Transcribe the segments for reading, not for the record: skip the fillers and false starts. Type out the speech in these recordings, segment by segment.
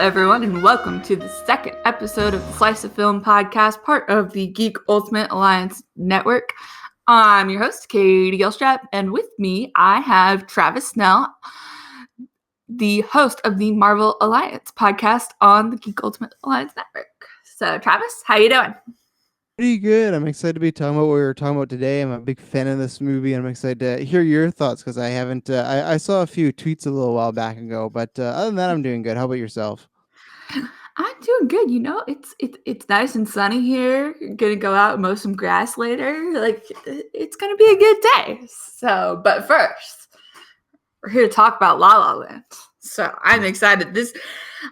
everyone, and welcome to the second episode of the Slice of Film podcast, part of the Geek Ultimate Alliance Network. I'm your host, Katie Gilstrap, and with me, I have Travis Snell, the host of the Marvel Alliance podcast on the Geek Ultimate Alliance Network. So, Travis, how you doing? Pretty good. I'm excited to be talking about what we were talking about today. I'm a big fan of this movie, and I'm excited to hear your thoughts because I haven't. I saw a few tweets a little while back ago, but other than that, I'm doing good. How about yourself? I'm doing good. You know, it's nice and sunny here. Gonna go out and mow some grass later. Like, it's gonna be a good day. So, but first, we're here to talk about La La Land. So I'm excited.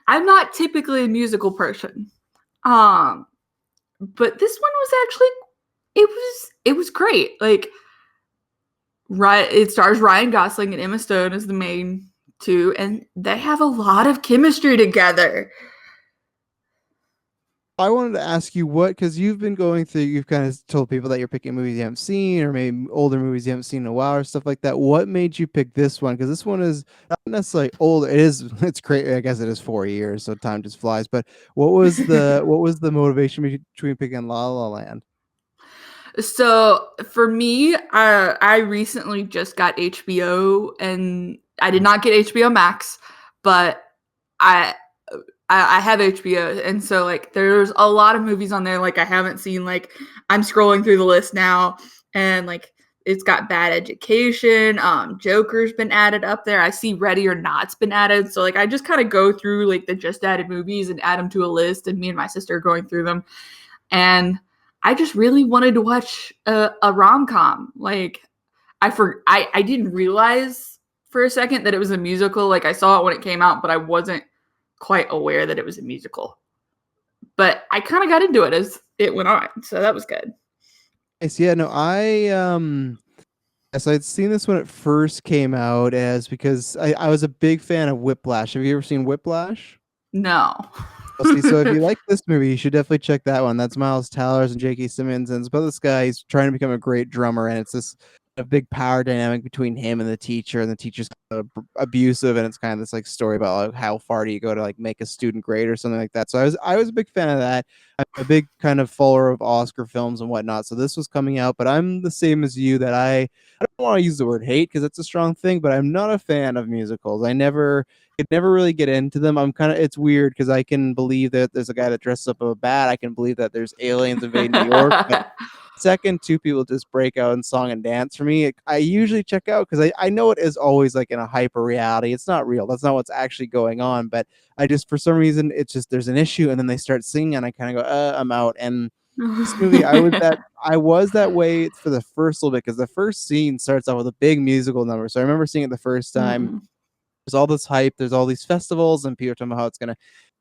I'm not typically a musical person. But this one was actually it was great. Like, right, it stars Ryan Gosling and Emma Stone as the main two, and they have a lot of chemistry together. I wanted to ask you because you've been going through, you've kind of told people that you're picking movies you haven't seen, or maybe older movies you haven't seen in a while, or stuff like that. What made you pick this one? Because this one is not necessarily old. It's great. I guess it is 4 years, so time just flies. But what was the motivation between picking La La Land? So for me, I recently just got HBO, and I did not get HBO Max, but I have HBO, and so like there's a lot of movies on there like I haven't seen. Like, I'm scrolling through the list now, and like it's got Bad Education, Joker's been added up there. I see Ready or Not's been added. So like I just kind of go through like the just added movies and add them to a list, and me and my sister are going through them. And I just really wanted to watch a rom-com. Like, I didn't realize for a second that it was a musical. Like, I saw it when it came out, but I wasn't quite aware that it was a musical. But I kind of got into it as it went on, so that was good. Yeah, no, yes, I'd seen this when it first came out because I was a big fan of Whiplash. Have you ever seen Whiplash? No. Well, see, so if you like this movie, you should definitely check that one. That's Miles Towers and J.K. Simmons, and it's about this guy. He's trying to become a great drummer, and it's this a big power dynamic between him and the teacher's kind of abusive, and it's kind of this like story about like how far do you go to like make a student great or something like that. So I was a big fan of that. I'm a big kind of follower of Oscar films and whatnot. So this was coming out, but I'm the same as you that I don't want to use the word hate because it's a strong thing, but I'm not a fan of musicals. I could never really get into them. It's weird because I can believe that there's a guy that dresses up as a bat. I can believe that there's aliens invading New York. But second two people just break out in song and dance for me, I usually check out because I know it is always like in a hyper reality. It's not real. That's not what's actually going on. But I just, for some reason, it's just there's an issue and then they start singing and I kind of go, I'm out. And this movie, I was that way for the first little bit because the first scene starts off with a big musical number. So I remember seeing it the first time. Mhm. There's all this hype, there's all these festivals, and people are talking about how it's gonna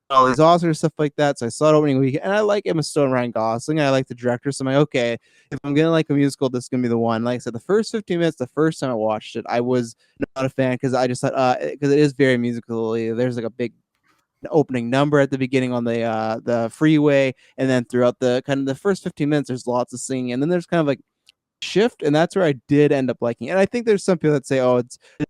all these Oscars, stuff like that. So I saw it opening week, and I like Emma Stone and Ryan Gosling. I like the director, so I'm like, okay, if I'm gonna like a musical, this is gonna be the one. Like I said, the first 15 minutes, the first time I watched it, I was not a fan because I just thought, because it is very musically. There's like a big opening number at the beginning on the freeway, and then throughout the kind of the first 15 minutes, there's lots of singing, and then there's kind of like shift, and that's where I did end up liking it. And I think there's some people that say, oh,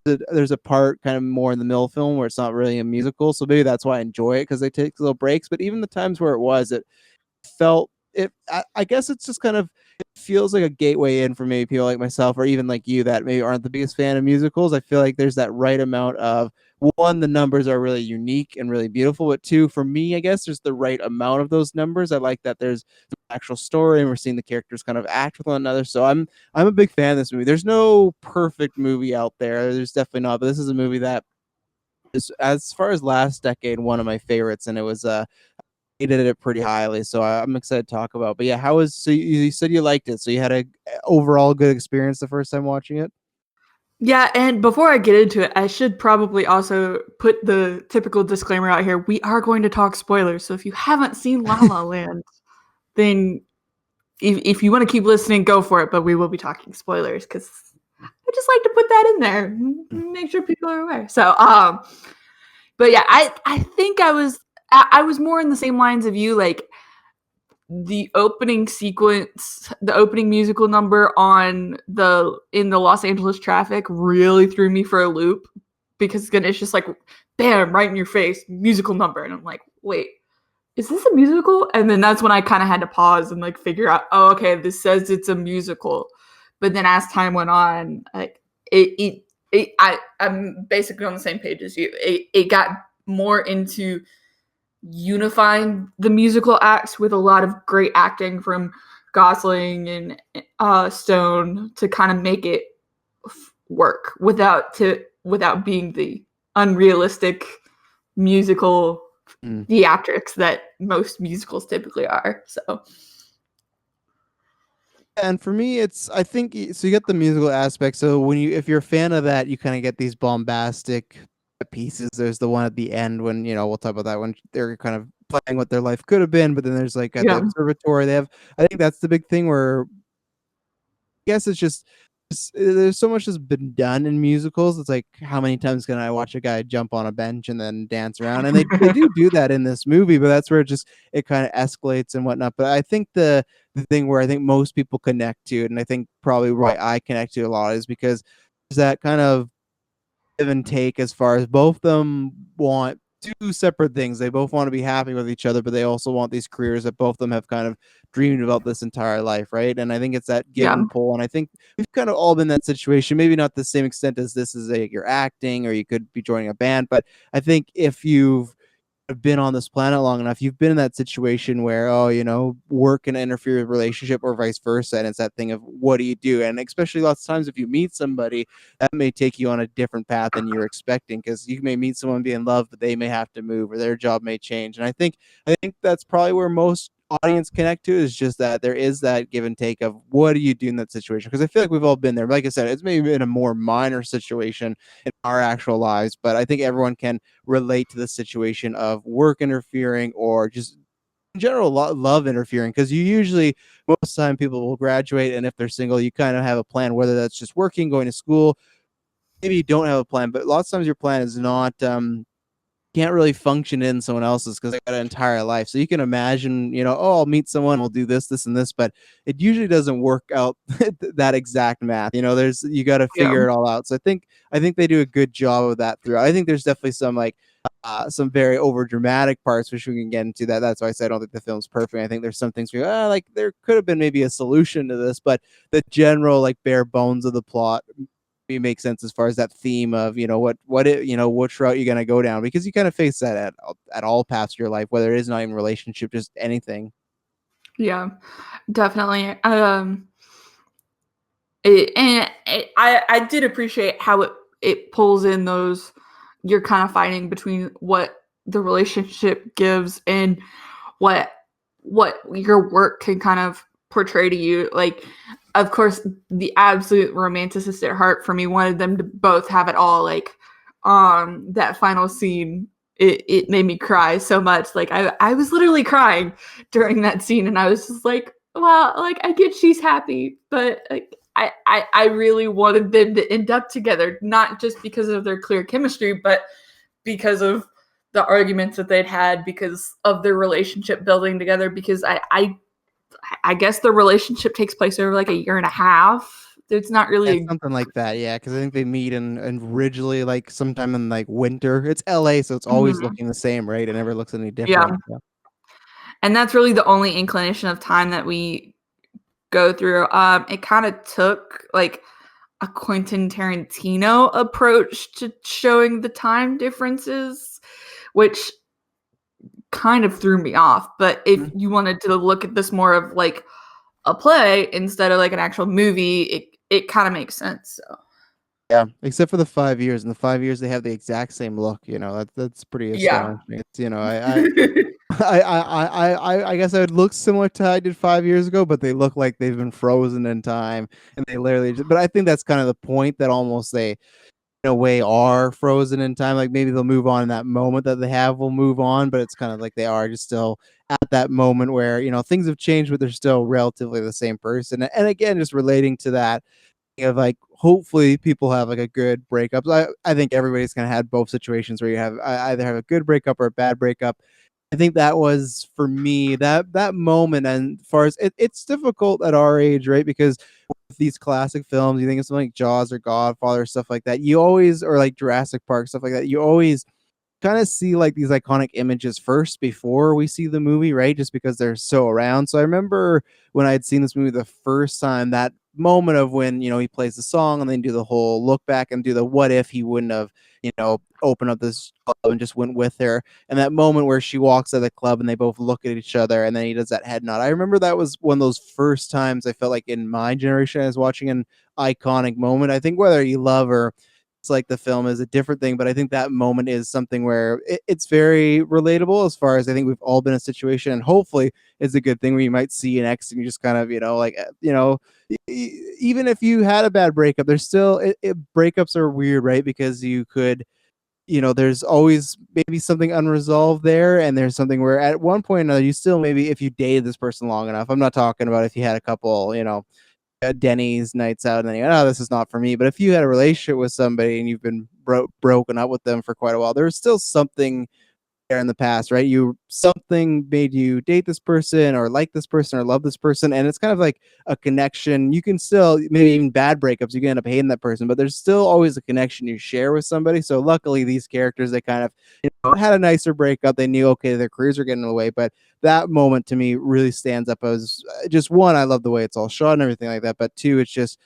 there's a part kind of more in the middle film where it's not really a musical, so maybe that's why I enjoy it because they take little breaks. But even the times where it felt it. I guess it's just kind of it feels like a gateway in for maybe people like myself or even like you that maybe aren't the biggest fan of musicals. I feel like there's that right amount of one, the numbers are really unique and really beautiful, but two, for me, I guess there's the right amount of those numbers. I like that there's the actual story and we're seeing the characters kind of act with one another. So I'm a big fan of this movie. There's no perfect movie out there. There's definitely not, but this is a movie that is, as far as last decade, one of my favorites, and it was rated it pretty highly, so I'm excited to talk about. But yeah, so you said you liked it, so you had a overall good experience the first time watching it? Yeah, and before I get into it, I should probably also put the typical disclaimer out here. We are going to talk spoilers, so if you haven't seen La La Land, then if you want to keep listening, go for it, but we will be talking spoilers because I just like to put that in there, make sure people are aware. So, but yeah, I think I was more in the same lines of you, like the opening sequence, the opening musical number in the Los Angeles traffic really threw me for a loop because then it's just like, bam, right in your face, musical number. And I'm like, wait, is this a musical? And then that's when I kind of had to pause and like figure out, oh, okay, this says it's a musical. But then as time went on, like I'm basically on the same page as you. It got more into unifying the musical acts with a lot of great acting from Gosling and Stone to kind of make it work without being the unrealistic musical theatrics that most musicals typically are. So And for me, it's I think so. You get the musical aspect. So if you're a fan of that, you kind of get these bombastic pieces. There's the one at the end when we'll talk about that when they're kind of playing what their life could have been. But then there's like at the yeah, observatory, they have. I think that's the big thing where I guess there's so much that's been done in musicals. It's like how many times can I watch a guy jump on a bench and then dance around? And they do that in this movie, but that's where it kind of escalates and whatnot. But I think the thing where I think most people connect to, and I think probably why I connect to a lot is because there's that kind of give and take as far as both of them want two separate things. They both want to be happy with each other, but they also want these careers that both of them have kind of dreamed about this entire life, right? And I think it's that give yeah, and pull. And I think we've kind of all been in that situation, maybe not the same extent as this is you're acting or you could be joining a band, but I think if you've have been on this planet long enough, you've been in that situation where, work can interfere with relationship or vice versa. And it's that thing of what do you do? And especially lots of times if you meet somebody, that may take you on a different path than you're expecting because you may meet someone be in love, but they may have to move or their job may change. And I think that's probably where most audience connect to is just that there is that give and take of what do you do in that situation? Because I feel like we've all been there. Like I said, it's maybe in a more minor situation in our actual lives, but I think everyone can relate to the situation of work interfering or just in general love interfering because you usually most of the time people will graduate and if they're single you kind of have a plan whether that's just working going to school maybe you don't have a plan but lots of times your plan is not can't really function in someone else's because they got an entire life. So you can imagine, oh, I'll meet someone, we'll do this, and this, but it usually doesn't work out that exact math. You got to yeah, figure it all out. So I think they do a good job of that throughout. I think there's definitely some like some very over dramatic parts which we can get into that. That's why I said I don't think the film's perfect. I think there's some things like there could have been maybe a solution to this, but the general like bare bones of the plot make sense as far as that theme of which route you're gonna go down because you kind of face that at all paths of your life, whether it is not even relationship, just anything. yeah, definitely. I did appreciate how it pulls in those you're kind of fighting between what the relationship gives and what your work can kind of portray to you. Like, of course, the absolute romanticist at heart for me wanted them to both have it all. Like, that final scene, it made me cry so much. Like, I was literally crying during that scene, and I was just like, well, like I get she's happy, but like I really wanted them to end up together, not just because of their clear chemistry, but because of the arguments that they'd had, because of their relationship building together. Because I guess the relationship takes place over like a year and a half. It's not Yeah, really, something like that. Yeah, because I think they meet in originally like sometime in like winter. It's LA, so it's always mhm, looking the same, right? It never looks any yeah. different. Yeah. And that's really the only inclination of time that we go through. It kind of took like a Quentin Tarantino approach to showing the time differences, which kind of threw me off. But if Mhm. you wanted to look at this more of like a play instead of like an actual movie, it kind of makes sense. So Yeah, except for the 5 years. In the 5 years, they have the exact same look. That's pretty yeah. astonishing. It's I guess I would look similar to how I did 5 years ago, but they look like they've been frozen in time, and they literally. But I think that's kind of the point that almost they, in a way, are frozen in time. Like maybe they'll move on in that moment that they have will move on, but it's kind of like they are just still at that moment where things have changed, but they're still relatively the same person. And again, just relating to that of like hopefully people have like a good breakup. I think everybody's kind of had both situations where you have either have a good breakup or a bad breakup. I think that was for me that moment, and as far as it's difficult at our age, right? Because these classic films, you think of something like Jaws or Godfather, stuff like that. You always, or like Jurassic Park, stuff like that. You always kind of see like these iconic images first before we see the movie, right? Just because they're so around. So I remember when I had seen this movie the first time, that moment of when, he plays the song and then do the whole look back and do the what if he wouldn't have, opened up this club and just went with her. And that moment where she walks out of the club and they both look at each other and then he does that head nod. I remember that was one of those first times I felt like in my generation I was watching an iconic moment. I think whether you love or like the film is a different thing, but I think that moment is something where it's very relatable as far as I think we've all been in a situation, and hopefully it's a good thing where you might see an ex and you just kind of, even if you had a bad breakup, there's still breakups are weird, right? Because you could, there's always maybe something unresolved there, and there's something where at one point or another, you still maybe if you dated this person long enough. I'm not talking about if you had a couple, Denny's nights out and then you go, oh, this is not for me. But if you had a relationship with somebody and you've been broken up with them for quite a while, there's still something there in the past, right? Something made you date this person or like this person or love this person, and it's kind of like a connection. You can still, maybe even bad breakups, you can end up hating that person, but there's still always a connection you share with somebody. So luckily these characters, they kind of had a nicer breakup. They knew, okay, their careers are getting in the way, but that moment to me really stands up as just one, I love the way it's all shot and everything like that, but two, it's just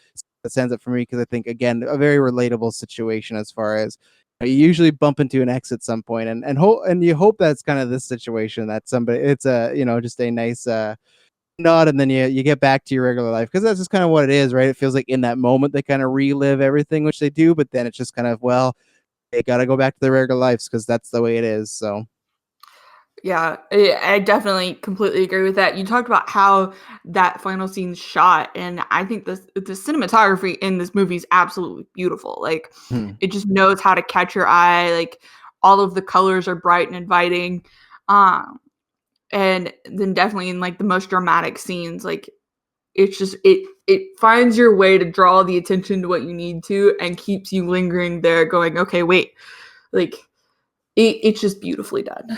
it stands up for me because I think again a very relatable situation as far as you usually bump into an ex at some point, and you hope that's kind of this situation, that somebody, it's a, just a nice nod, and then you get back to your regular life, because that's just kind of what it is, right? It feels like in that moment they kind of relive everything, which they do, but then it's just kind of, well, they got to go back to their regular lives because that's the way it is. So Yeah, I definitely completely agree with that. You talked about how that final scene's shot, and I think the cinematography in this movie is absolutely beautiful. Like, hmm. it just knows how to catch your eye. Like, all of the colors are bright and inviting. Um, and then definitely in like the most dramatic scenes, like it's just it finds your way to draw the attention to what you need to and keeps you lingering there, going, okay, wait, like it's just beautifully done.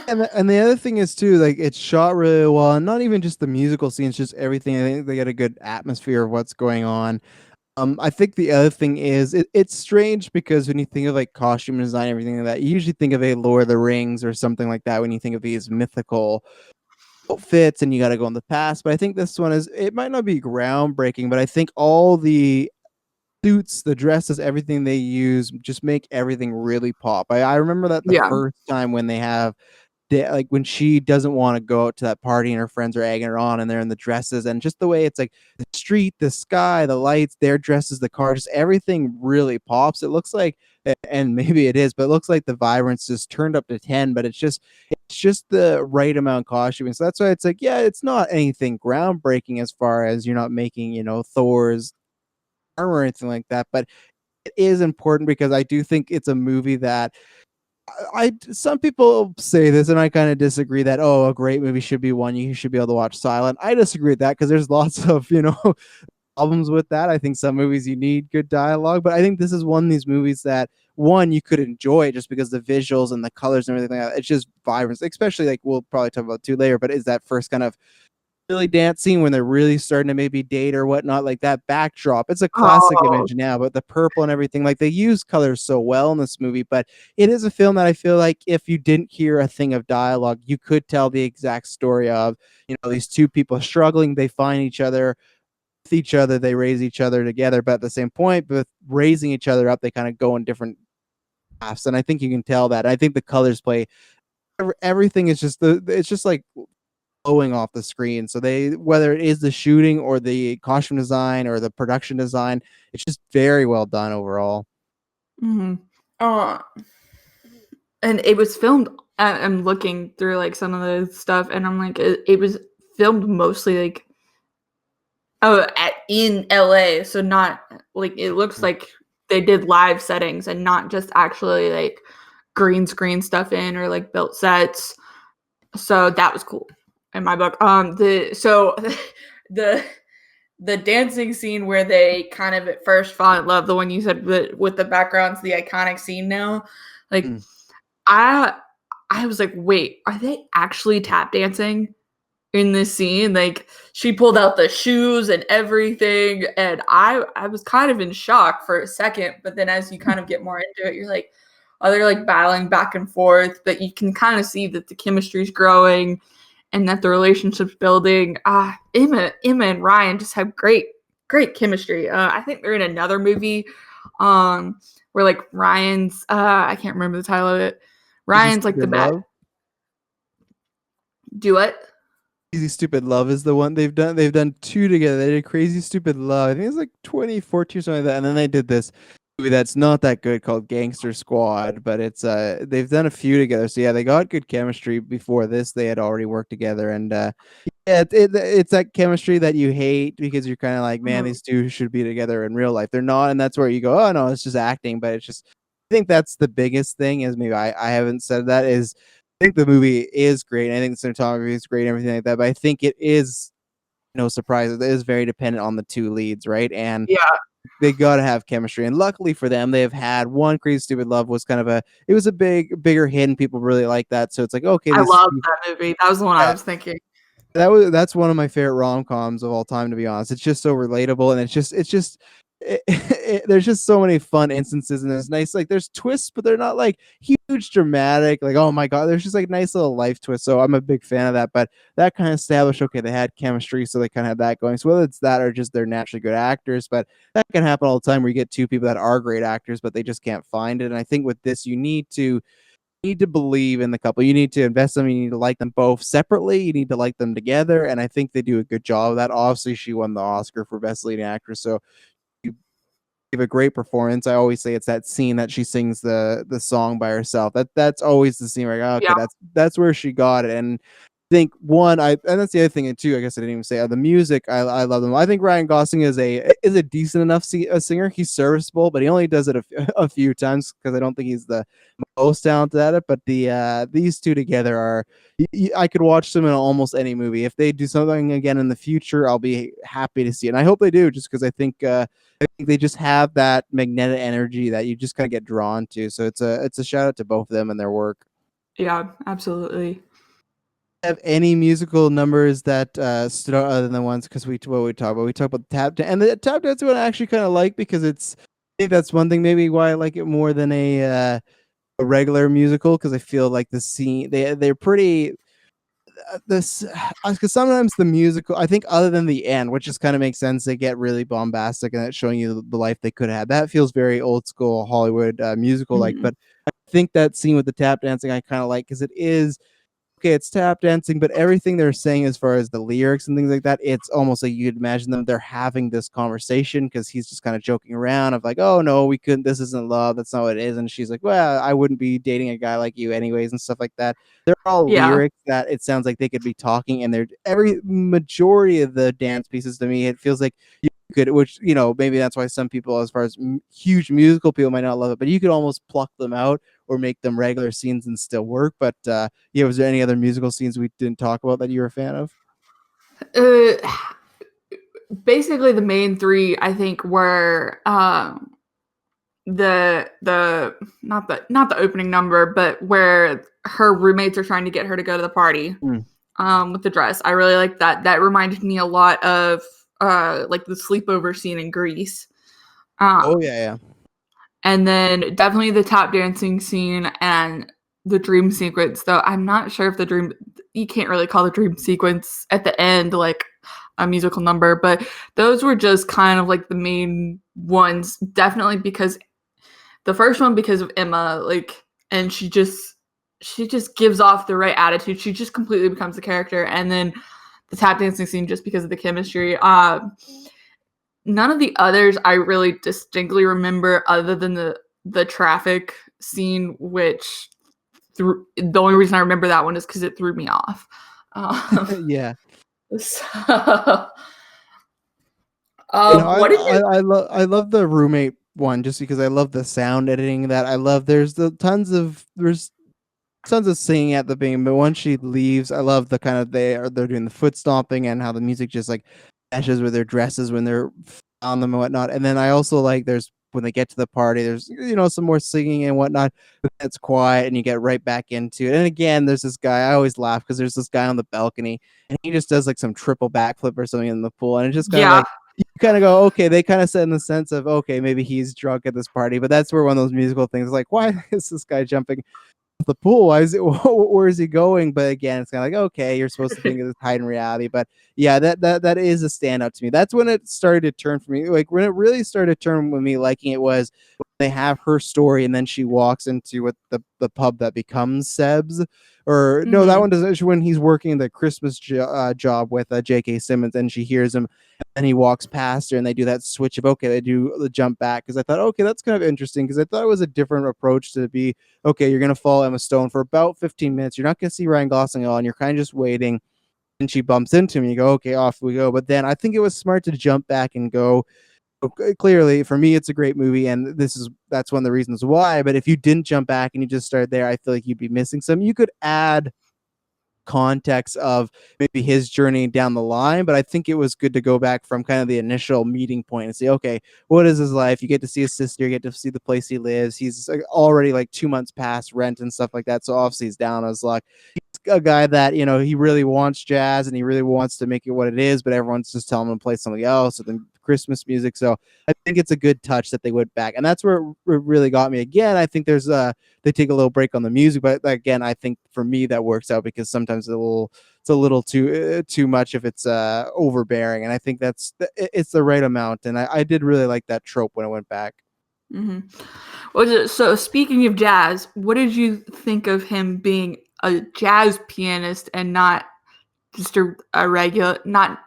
And the other thing is too, like it's shot really well, and not even just the musical scenes, just everything. I think they get a good atmosphere of what's going on. I think the other thing is it's strange because when you think of like costume design, everything like that, you usually think of a Lord of the Rings or something like that when you think of these mythical outfits and you got to go in the past. But I think this one is, it might not be groundbreaking, but I think all the suits, the dresses, everything they use just make everything really pop. I remember that the Yeah. first time when they have like when she doesn't want to go out to that party and her friends are egging her on and they're in the dresses, and just the way it's like the street, the sky, the lights, their dresses, the car, just everything really pops. It looks like, and maybe it is, but it looks like the vibrance just turned up to 10, but it's just the right amount of costuming. So that's why it's like, yeah, it's not anything groundbreaking as far as you're not making, Thor's armor or anything like that, but it is important because I do think it's a movie that some people say this, and I kind of disagree that, oh, a great movie should be one you should be able to watch silent. I disagree with that because there's lots of problems with that. I think some movies you need good dialogue, but I think this is one of these movies that one you could enjoy just because the visuals and the colors and everything like that, it's just vibrant, especially like we'll probably talk about too later. But is that first kind of really dance scene when they're really starting to maybe date or whatnot, like that backdrop, it's a classic Oh. image now, but the purple and everything, like they use colors so well in this movie. But it is a film that I feel like if you didn't hear a thing of dialogue, you could tell the exact story of, these two people struggling, they find each other, with each other, they raise each other together, but at the same point, with raising each other up, they kind of go in different paths. And I think you can tell that. I think the colors play, everything is just it's just like flowing off the screen. So they, whether it is the shooting or the costume design or the production design, it's just very well done overall. Hmm. Uh, and it was filmed. I'm looking through like some of the stuff, and I'm like, it was filmed mostly like in LA, so not like it looks like they did live settings and not just actually like green screen stuff in or like built sets. So that was cool in my book. The the dancing scene where they kind of at first fall in love, the one you said with the backgrounds, the iconic scene now, like Mm. I I was like, wait, are they actually tap dancing? in this scene. Like she pulled out the shoes and everything, and I was kind of in shock for a second, but then as you kind of get more into it, you're like, oh, they're like battling back and forth, but you can kind of see that the chemistry's growing and that the relationship's building. Emma and Ryan just have great chemistry. I think they're in another movie, where like Ryan's I can't remember the title of it. Easy Ryan's like the Stupid bad. Love. Do it. Easy Stupid Love is the one they've done. They've done two together. They did Crazy Stupid Love. I think it's like 2014 or something like that. And then they did this movie that's not that good called Gangster Squad, but it's they've done a few together. So yeah, they got good chemistry before this. They had already worked together, and yeah, it's that chemistry that you hate because you're kind of like, man, these two should be together in real life. They're not, and that's where you go, oh no, it's just acting. But it's just, I think that's the biggest thing. Is maybe I haven't said that is. I think the movie is great. I think the cinematography is great and everything like that. But I think it is no surprise. It is very dependent on the two leads, right? And Yeah, they got to have chemistry. And luckily for them, they've had one. Crazy Stupid Love was kind of it was a bigger hit, and people really like that. So it's like, okay, I these, love that movie. That was the one I yeah, was thinking. that's one of my favorite rom-coms of all time, to be honest. It's just so relatable, and there's just so many fun instances, and there's nice, like, there's twists, but they're not like huge dramatic, like, oh my god, there's just like nice little life twists. So I'm a big fan of that. But that kind of established, okay, they had chemistry, so they kind of had that going. So whether it's that or just they're naturally good actors, but that can happen all the time where you get two people that are great actors, but they just can't find it. And I think with this, you need to believe in the couple. You need to invest in them. You need to like them both separately. You need to like them together. And I think they do a good job of that. Obviously, she won the Oscar for Best Leading Actress. So you give a great performance. I always say it's that scene that she sings the song by herself. That's always the scene where I go, okay, Yeah, that's where she got it. And think one, and that's the other thing too. I guess I didn't even say the music. I love them. I think Ryan Gosling is a decent enough a singer. He's serviceable, but he only does it a few times because I don't think he's the most talented at it. But these two together are. I could watch them in almost any movie. If they do something again in the future, I'll be happy to see it. And I hope they do, just because I think they just have that magnetic energy that you just kind of get drawn to. So it's a shout out to both of them and their work. yeah, absolutely. Have any musical numbers that stood out other than the ones because we talk about the tap dance, and the tap dance one I actually kind of like because I think that's one thing maybe why I like it more than a regular musical, because I feel like the scene they're pretty this because sometimes the musical, I think, other than the end, which just kind of makes sense, they get really bombastic and it's showing you the life they could have. That feels very old school Hollywood musical like. Mhm. But I think that scene with the tap dancing I kind of like because it is okay, it's tap dancing, but everything they're saying as far as the lyrics and things like that, it's almost like you'd imagine them they're having this conversation because he's just kind of joking around of like, oh no, we couldn't, this isn't love, that's not what it is. And she's like, well, I wouldn't be dating a guy like you anyways, and stuff like that. They're all Yeah, lyrics that it sounds like they could be talking, and they're every majority of the dance pieces to me, it feels like you could, which, maybe that's why some people, as far as huge musical people, might not love it, but you could almost pluck them out or make them regular scenes and still work. But yeah, was there any other musical scenes we didn't talk about that you were a fan of? uh, basically the main three I think were the not the opening number, but where her roommates are trying to get her to go to the party Mm. with the dress. I really like that. That reminded me a lot of like the sleepover scene in Greece. Oh Um, yeah, yeah. and then definitely the tap dancing scene and the dream sequence, though I'm not sure if the dream, you can't really call the dream sequence at the end like a musical number, but those were just kind of like the main ones. Definitely because the first one because of Emma, like, and she just gives off the right attitude. She just completely becomes the character. And then the tap dancing scene just because of the chemistry. None of the others I really distinctly remember other than the traffic scene, which the only reason I remember that one is because it threw me off. Um, Yeah. so, I what did you? I love the roommate one just because I love the sound editing that I love. There's tons of singing at the beginning, but once she leaves, I love the kind of they're doing the foot stomping and how the music just like meshes with their dresses when they're on them and whatnot. And then I also like there's when they get to the party, there's some more singing and whatnot, but it's quiet and you get right back into it. And again, there's this guy, I always laugh because there's this guy on the balcony and he just does like some triple backflip or something in the pool, and it's just kind of Yeah. like you kind of go, okay, they kind of said in the sense of, okay, maybe he's drunk at this party, but that's where one of those musical things is like, why is this guy jumping the pool? Why is it? Where is he going? But again, it's kind of like, okay, you're supposed to think of this heightened reality. But yeah, that is a standout to me. That's when it started to turn for me. Like when it really started to turn with me liking it was when they have her story and then she walks into what the pub that becomes Seb's. Or no, that one doesn't. When he's working the Christmas job with J.K. Simmons and she hears him and he walks past her and they do that switch of, okay, they do the jump back, because I thought, okay, that's kind of interesting, because I thought it was a different approach to be, okay, you're going to follow Emma Stone for about 15 minutes. You're not going to see Ryan Gosling at all, and you're kind of just waiting. And she bumps into me. You go, okay, off we go. But then I think it was smart to jump back and go, okay, clearly, for me, it's a great movie, and that's one of the reasons why. But if you didn't jump back and you just started there, I feel like you'd be missing some. You could add context of maybe his journey down the line, but I think it was good to go back from kind of the initial meeting point and say, okay, what is his life? You get to see his sister, you get to see the place he lives. He's already like 2 months past rent and stuff like that, so obviously he's down on his luck. He's a guy that he really wants jazz and he really wants to make it what it is, but everyone's just telling him to play something else, and then Christmas music. So I think it's a good touch that they went back, and that's where it really got me. Again, I think there's they take a little break on the music, but again, I think for me that works out, because sometimes it's a little too much if it's overbearing, and I think it's the right amount, and I did really like that trope when I went back. Well, so speaking of jazz, what did you think of him being a jazz pianist and not just a regular, not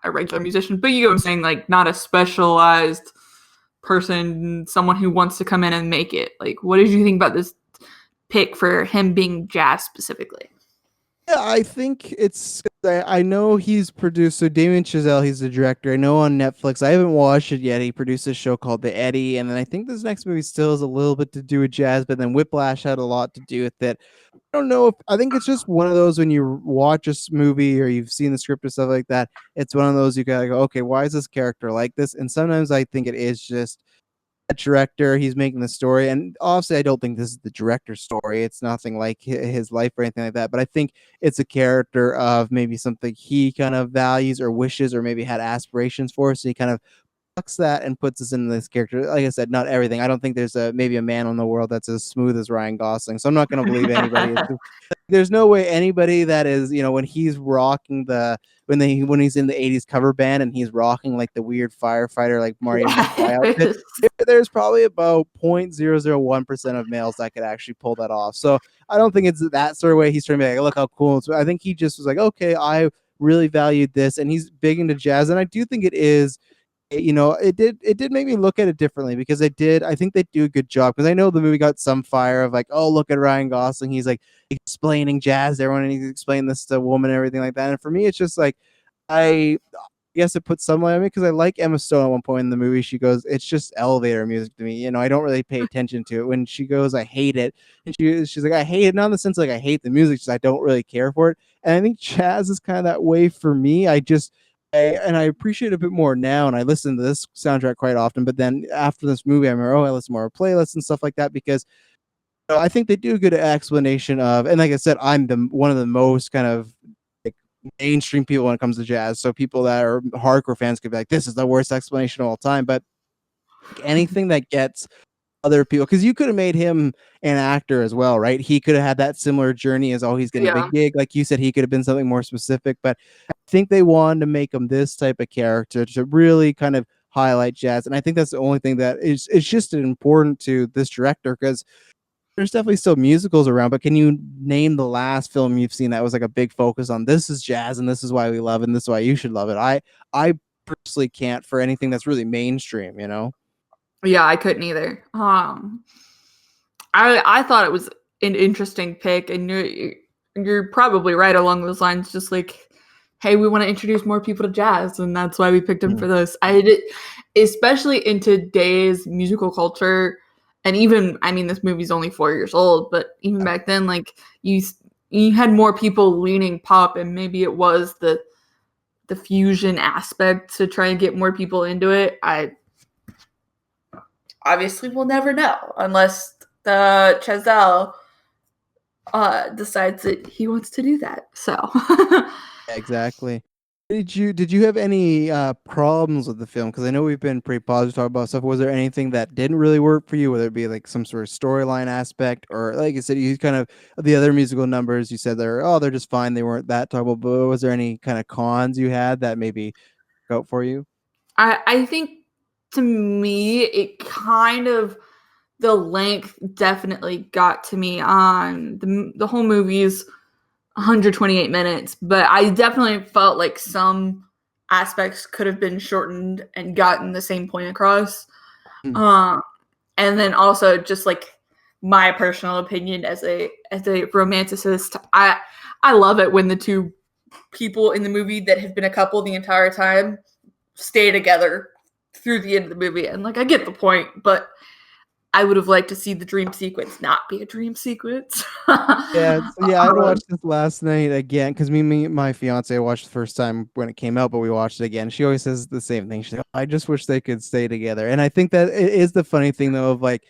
a regular musician, but you know what I'm saying, like not a specialized person, someone who wants to come in and make it? Like, what did you think about this pick for him being jazz specifically? Yeah, I think I know he's produced. So Damien Chazelle, he's the director. I know on Netflix. I haven't watched it yet. He produced a show called The Eddie, and then I think this next movie still has a little bit to do with jazz, but then Whiplash had a lot to do with it. I don't know if I think it's just one of those when you watch a movie or you've seen the script or stuff like that. It's one of those you gotta go, okay, why is this character like this? And sometimes I think it is just director, he's making the story, and obviously I don't think this is the director's story. It's nothing like his life or anything like that, but I think it's a character of maybe something he kind of values or wishes or maybe had aspirations for, so he kind of plucks that and puts us in this character. Like I said, not everything. I don't think there's maybe a man in the world that's as smooth as Ryan Gosling, so I'm not going to believe anybody. It's just, there's no way anybody that is, when he's rocking when he's in the 80s cover band and he's rocking like the weird firefighter like Marty McFly outfit, there's probably about 0.001% of males that could actually pull that off. So I don't think it's that sort of way he's trying to be like, look how cool. So I think he just was like, okay, I really valued this, and he's big into jazz, and I do think it is. It did make me look at it differently, because I think they do a good job, because I know the movie got some fire of like, oh, look at Ryan Gosling, he's like explaining jazz to everyone and he's explaining this to a woman and everything like that. And for me, it's just like, I guess it puts some light on me, because I like Emma Stone at one point in the movie. She goes, it's just elevator music to me. I don't really pay attention to it. When she goes, I hate it. And she's like, I hate it. Not in the sense like I hate the music, just I don't really care for it. And I think jazz is kind of that way for me. I appreciate it a bit more now, and I listen to this soundtrack quite often. But then after this movie, I remember, I listen more to playlists and stuff like that, because I think they do a good explanation of, and like I said, I'm one of the most kind of like mainstream people when it comes to jazz. So people that are hardcore fans could be like, this is the worst explanation of all time. But anything that gets other people, because you could have made him an actor as well, right? He could have had that similar journey as, oh, he's getting a Yeah. big gig. Like you said, he could have been something more specific, but I think they wanted to make him this type of character to really kind of highlight jazz. And I think that's the only thing that is it's just important to this director, because there's definitely still musicals around, but can you name the last film you've seen that was like a big focus on this is jazz and this is why we love it and this is why you should love it? I personally can't for anything that's really mainstream. Yeah, I couldn't either. I thought it was an interesting pick, and you're probably right along those lines. Just like, hey, we want to introduce more people to jazz, and that's why we picked him for this. Especially in today's musical culture, and even I mean, this movie's only 4 years old, but even back then, like you had more people leaning pop, and maybe it was the fusion aspect to try and get more people into it. obviously we'll never know unless the Chazelle decides that he wants to do that. So Exactly. Did you have any problems with the film? Because I know we've been pretty positive talking about stuff. Was there anything that didn't really work for you, whether it be like some sort of storyline aspect, or like I said, you kind of the other musical numbers you said they're just fine, they weren't that terrible. But was there any kind of cons you had that maybe go for you? I think to me it kind of the length definitely got to me on the whole movie's 128 minutes, but I definitely felt like some aspects could have been shortened and gotten the same point across. Mm. Uh, and then also just like my personal opinion as a romanticist, I love it when the two people in the movie that have been a couple the entire time stay together through the end of the movie. And like I get the point, but I would have liked to see the dream sequence not be a dream sequence. Yeah, yeah, I watched this last night again because my fiance watched the first time when it came out, but we watched it again. She always says the same thing. She's like, "I just wish they could stay together." And I think that it is the funny thing though of like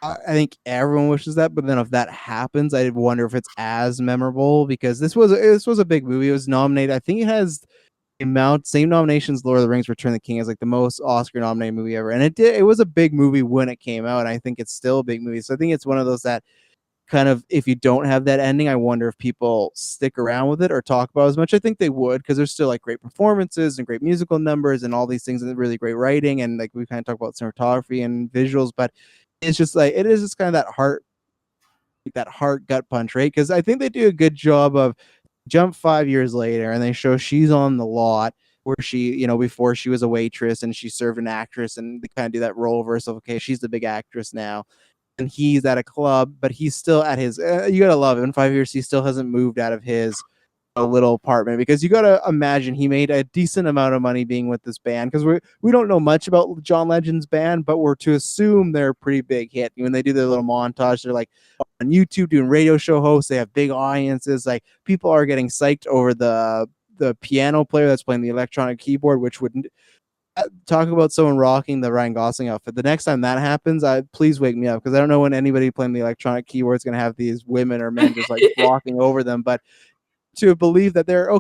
I think everyone wishes that, but then if that happens, I wonder if it's as memorable because this was a big movie. It was nominated. I think it has the same nominations Lord of the Rings Return of the King as like the most Oscar nominated movie ever. And it was a big movie when it came out, and I think it's still a big movie. So I think it's one of those that kind of if you don't have that ending, I wonder if people stick around with it or talk about it as much. I think they would because there's still like great performances and great musical numbers and all these things and really great writing and like we kind of talk about cinematography and visuals, but it's just like it is just kind of that heart gut punch, right? Because I think they do a good job of jump 5 years later and they show she's on the lot where she, before she was a waitress and she served an actress and they kind of do that role reversal of okay, she's the big actress now and he's at a club, but he's still at his. You gotta love it. In 5 years, he still hasn't moved out of his little apartment because you gotta imagine he made a decent amount of money being with this band because we don't know much about John Legend's band, but we're to assume they're a pretty big hit. When they do their little montage, they're like on YouTube doing radio show hosts. They have big audiences. Like people are getting psyched over the piano player that's playing the electronic keyboard, which would talk about someone rocking the Ryan Gosling outfit. The next time that happens, please wake me up because I don't know when anybody playing the electronic keyboard is going to have these women or men just like walking over them. But to believe that they're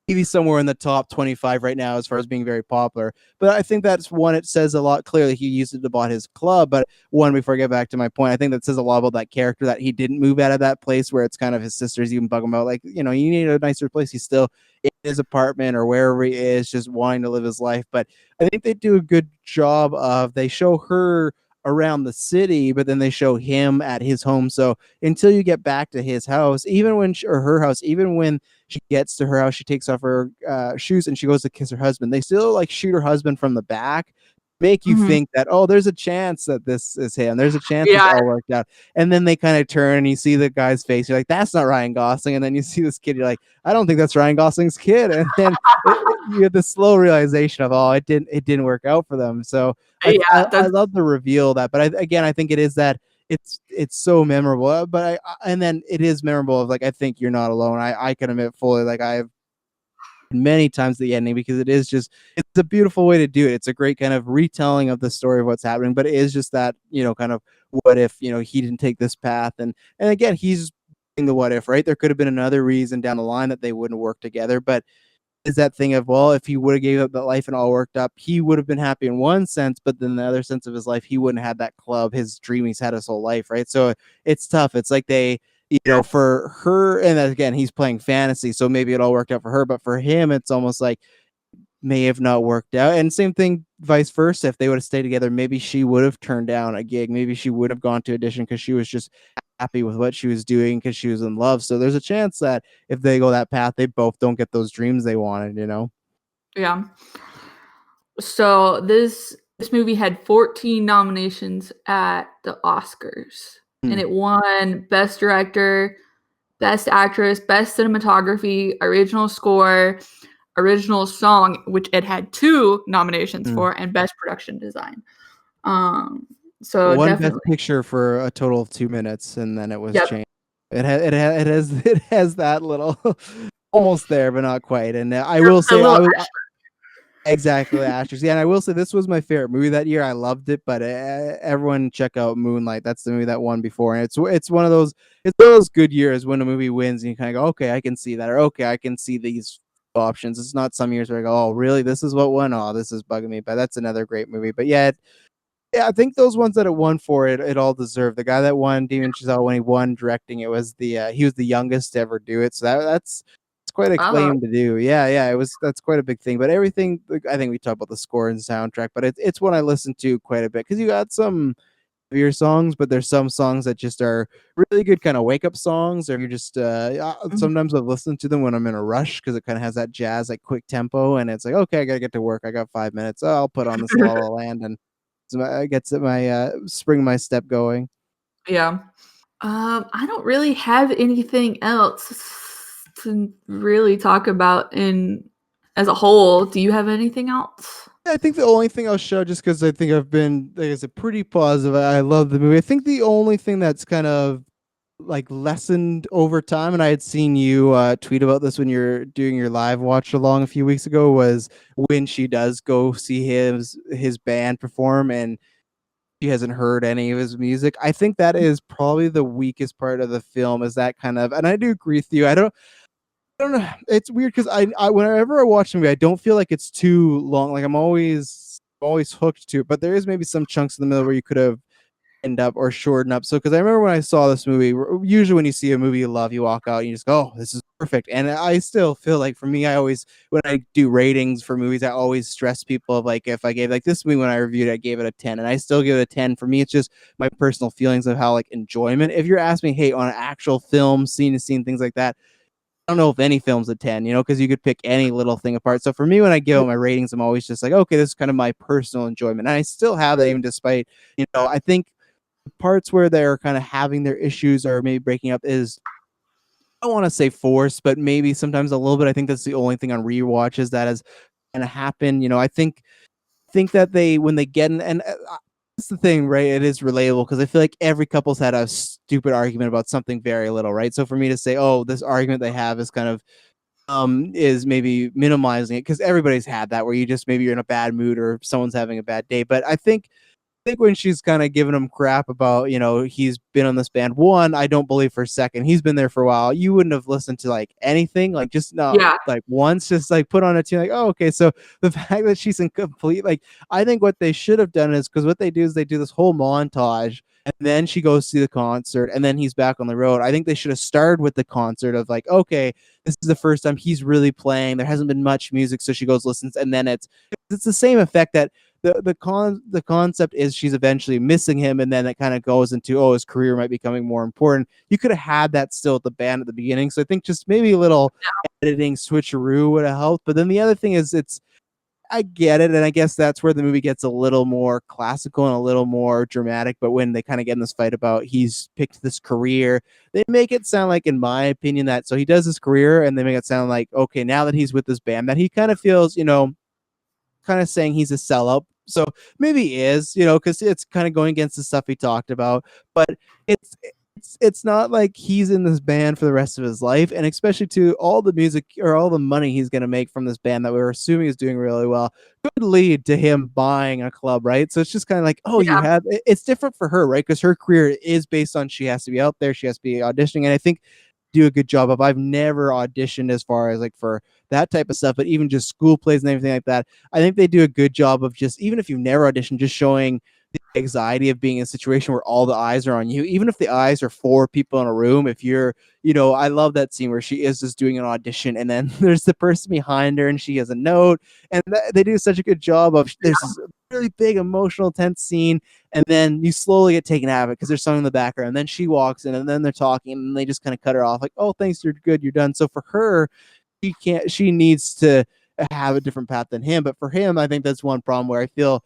maybe somewhere in the top 25 right now as far as being very popular. But I think that's one, it says a lot. Clearly, he used it to bought his club. But one, before I get back to my point, I think that says a lot about that character that he didn't move out of that place where it's kind of his sisters even bug him about, like, you need a nicer place. He's still in his apartment or wherever he is, just wanting to live his life. But I think they do a good job they show her around the city, but then they show him at his home. So until you get back to his house, even when or her house, even when she gets to her house, she takes off her shoes and she goes to kiss her husband. They still like shoot her husband from the back, make you Mhm. think that, oh, there's a chance that this is him. There's a chance this Yeah, all worked out. And then they kind of turn and you see the guy's face. You're like, that's not Ryan Gosling. And then you see this kid. You're like, I don't think that's Ryan Gosling's kid. And then you get the slow realization of, oh, it didn't work out for them. So I, yeah, I that's love the reveal of that. But again, I think it is that it's so memorable. But and then it is memorable of like I think you're not alone. I can admit fully like I've many times the ending because it's a beautiful way to do it. It's a great kind of retelling of the story of what's happening, but it is just that kind of what if he didn't take this path and again he's doing the what if, right? There could have been another reason down the line that they wouldn't work together, but is that thing of, well, if he would have gave up that life and all worked up, he would have been happy in one sense, but then the other sense of his life, he wouldn't have that club, his dream he's had his whole life, right? So it's tough. It's like for her, and again, he's playing fantasy, so maybe it all worked out for her, but for him, it's almost like may have not worked out. And same thing, vice versa. If they would have stayed together, maybe she would have turned down a gig. Maybe she would have gone to audition because she was just happy with what she was doing because she was in love. So there's a chance that if they go that path, they both don't get those dreams they wanted. yeah. So this movie had 14 nominations at the Oscars, and Hmm. it won Best Director, Best Actress, Best Cinematography, Original Score, Original Song, which it had two nominations Hmm. for, and Best Production Design. Um, so One best definitely, picture for a total of 2 minutes, and then it was yep. changed. It has that little almost there, but not quite. And I will A say little I was extra. Exactly, Ashes. Yeah, and I will say this was my favorite movie that year. I loved it, but everyone check out Moonlight. That's the movie that won before, and it's one of those good years when a movie wins and you kind of go, okay, I can see that, or okay, I can see these options. It's not some years where I go, oh, really, this is what won. Oh, this is bugging me. But that's another great movie. But yeah, yeah, I think those ones that it won for it all deserved. The guy that won Demon Chazelle when he won directing, it was he was the youngest to ever do it. So that's it's quite a Oh, claim to do. Yeah, yeah, it was that's quite a big thing. But everything, like, I think we talked about the score and soundtrack, but it's one I listen to quite a bit because you got some heavier songs, but there's some songs that just are really good kind of wake up songs, or you're just mhm. sometimes I've listened to them when I'm in a rush because it kind of has that jazz like quick tempo, and it's like okay, I gotta get to work. I got 5 minutes. Oh, I'll put on this La La Land and gets my spring my step going. Yeah. I don't really have anything else to really talk about in as a whole. Do you have anything else? I think the only thing I'll show, just because I think I've been, like I said, pretty positive. I love the movie. I think the only thing that's kind of like lessened over time, and I had seen you tweet about this when you're doing your live watch along a few weeks ago, was when she does go see his band perform and she hasn't heard any of his music. I think that is probably the weakest part of the film. Is that kind of, and I do agree with you. I don't know. It's weird because I whenever I watch a movie, I don't feel like it's too long. Like I'm always hooked to it, but there is maybe some chunks in the middle where you could have end up or shorten up. So because I remember when I saw this movie, usually when you see a movie you love, you walk out and you just go, "Oh, this is perfect." And I still feel like for me, I always when I do ratings for movies, I always stress people of like if I gave like this movie when I reviewed it, I gave it a 10, and I still give it a 10. For me, it's just my personal feelings of how like enjoyment. If you're asking me, hey, on an actual film, scene to scene, things like that, I don't know if any film's a 10, because you could pick any little thing apart. So for me, when I give out my ratings, I'm always just like, okay, this is kind of my personal enjoyment. And I still have that even despite, I think the parts where they're kind of having their issues or maybe breaking up is, I don't want to say forced, but maybe sometimes a little bit. I think that's the only thing on rewatches that has kind of happened. I think that they when they get in, and that's the thing, right? It is relatable because I feel like every couple's had a stupid argument about something very little, right? So for me to say, oh, this argument they have is kind of is maybe minimizing it because everybody's had that where you just maybe you're in a bad mood or someone's having a bad day. But I think when she's kind of giving him crap about, he's been on this band. One, I don't believe for a second. He's been there for a while. You wouldn't have listened to like anything, like just not Yeah. like once, just like put on a tune, like, oh, okay. So the fact that she's in complete, like, I think what they should have done is because what they do is they do this whole montage and then she goes to the concert and then he's back on the road. I think they should have started with the concert of like, okay, this is the first time he's really playing. There hasn't been much music. So she goes, listens, and then it's the same effect that the concept is she's eventually missing him, and then it kind of goes into his career might be becoming more important. You could have had that still at the band at the beginning, so I think just maybe a little editing switcheroo would have helped. But then the other thing is, I get it, and I guess that's where the movie gets a little more classical and a little more dramatic. But when they kind of get in this fight about he's picked this career, they make it sound like, in my opinion, that so he does his career, and they make it sound like okay, now that he's with this band, that he kind of feels, kind of saying he's a sellout. So maybe he is, because it's kind of going against the stuff he talked about. But it's not like he's in this band for the rest of his life, and especially to all the music or all the money he's going to make from this band that we were assuming is doing really well could lead to him buying a club, right? So it's just kind of like, oh, you Yeah. have it's different for her, right? Because her career is based on she has to be out there, she has to be auditioning, and I think do a good job of. I've never auditioned as far as like for that type of stuff, but even just school plays and everything like that, I think they do a good job of just even if you've never auditioned, just showing the anxiety of being in a situation where all the eyes are on you, even if the eyes are four people in a room. If you're, I love that scene where she is just doing an audition and then there's the person behind her and she has a note, and they do such a good job of there's this really big emotional tense scene, and then you slowly get taken out of it because there's someone in the background, and then she walks in and then they're talking and they just kind of cut her off like, oh, thanks, you're good, you're done. So for her, she needs to have a different path than him. But for him, I think that's one problem where I feel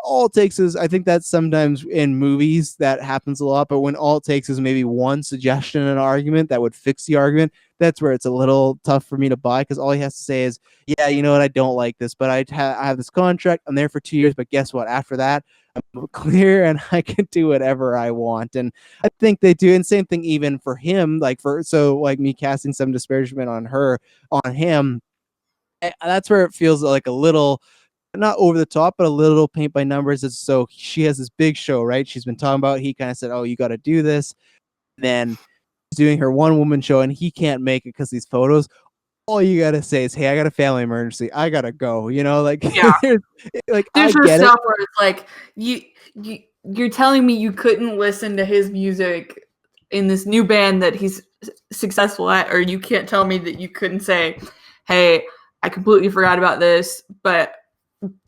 all it takes is, I think that sometimes in movies that happens a lot, but when all it takes is maybe one suggestion in an argument that would fix the argument, that's where it's a little tough for me to buy, because all he has to say is, yeah, you know what, I don't like this, but I have this contract, I'm there for 2 years, but guess what, after that I'm clear and I can do whatever I want. And I think they do, and same thing even for him, like for so like me casting some disparagement on him, That's where it feels like a little not over the top, but a little paint by numbers. It's so she has this big show, right? She's been talking about. He kind of said, "Oh, you got to do this." And then she's doing her one woman show, and he can't make it because these photos. All you gotta say is, "Hey, I got a family emergency. I gotta go." You know, like, Yeah. like I There's her get it. stuff where it's like you you're telling me you couldn't listen to his music in this new band that he's successful at, or you can't tell me that you couldn't say, "Hey, I completely forgot about this, but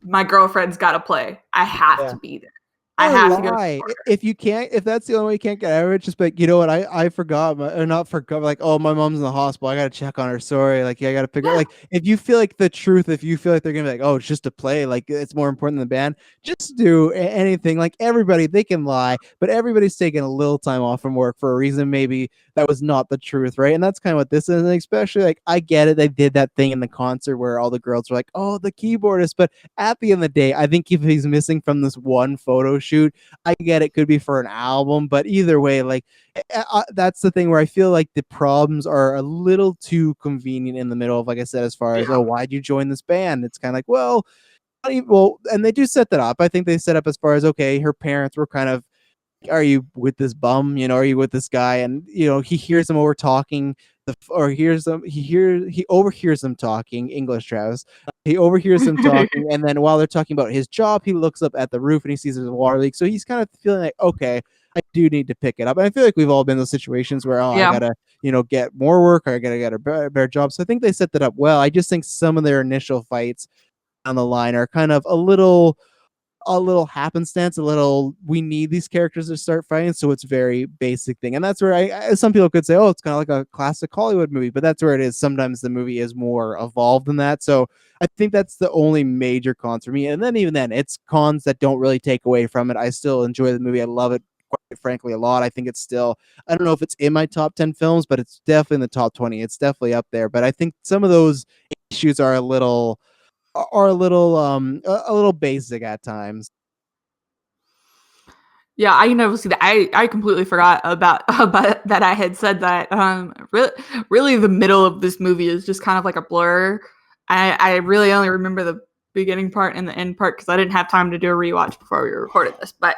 my girlfriend's got to play. I have Yeah. to be there. I Or have to go lie. support her." If you can't, if that's the only way you can't get out of it, just be like, you know what, I forgot, or not forgot, like, oh, my mom's in the hospital, I gotta check on her. Sorry, like, yeah, I gotta pick her. Yeah, Like, if you feel like the truth, if you feel like they're gonna be like, oh, it's just a play, like it's more important than the band, just do anything. Like everybody, they can lie, but everybody's taking a little time off from work for a reason. Maybe that was not the truth, right? And that's kind of what this is. And especially, like, I get it. They did that thing in the concert where all the girls were like, oh, the keyboardist, but at the end of the day, I think if he's missing from this one photo shoot, I get it could be for an album, but either way, like that's the thing where I feel like the problems are a little too convenient in the middle of, like I said, as far as, yeah, oh, why'd you join this band? It's kind of like, well, not even, well, and they do set that up. I think they set up as far as, okay, her parents were kind of, are you with this bum? You know, are you with this guy? And you know, he hears them over talking, or hears them. He overhears them talking English. Travis. He overhears them talking, and then while they're talking about his job, he looks up at the roof and he sees there's a water leak. So he's kind of feeling like, okay, I do need to pick it up. And I feel like we've all been in those situations where, oh, I yeah. gotta, get more work, or I gotta get a better job. So I think they set that up well. I just think some of their initial fights on the line are kind of a little happenstance, a little we need these characters to start fighting, so it's very basic thing. And that's where some people could say, oh, it's kind of like a classic Hollywood movie, but that's where it is. Sometimes the movie is more evolved than that. So I think that's the only major cons for me. And then even then, it's cons that don't really take away from it. I still enjoy the movie. I love it, quite frankly, a lot. I think it's still, I don't know if it's in my top 10 films, but it's definitely in the top 20. It's definitely up there. But I think some of those issues are a little basic at times. Yeah, I can see that. I completely forgot about that I had said that. Really, the middle of this movie is just kind of like a blur. I really only remember the beginning part and the end part because I didn't have time to do a rewatch before we recorded this. But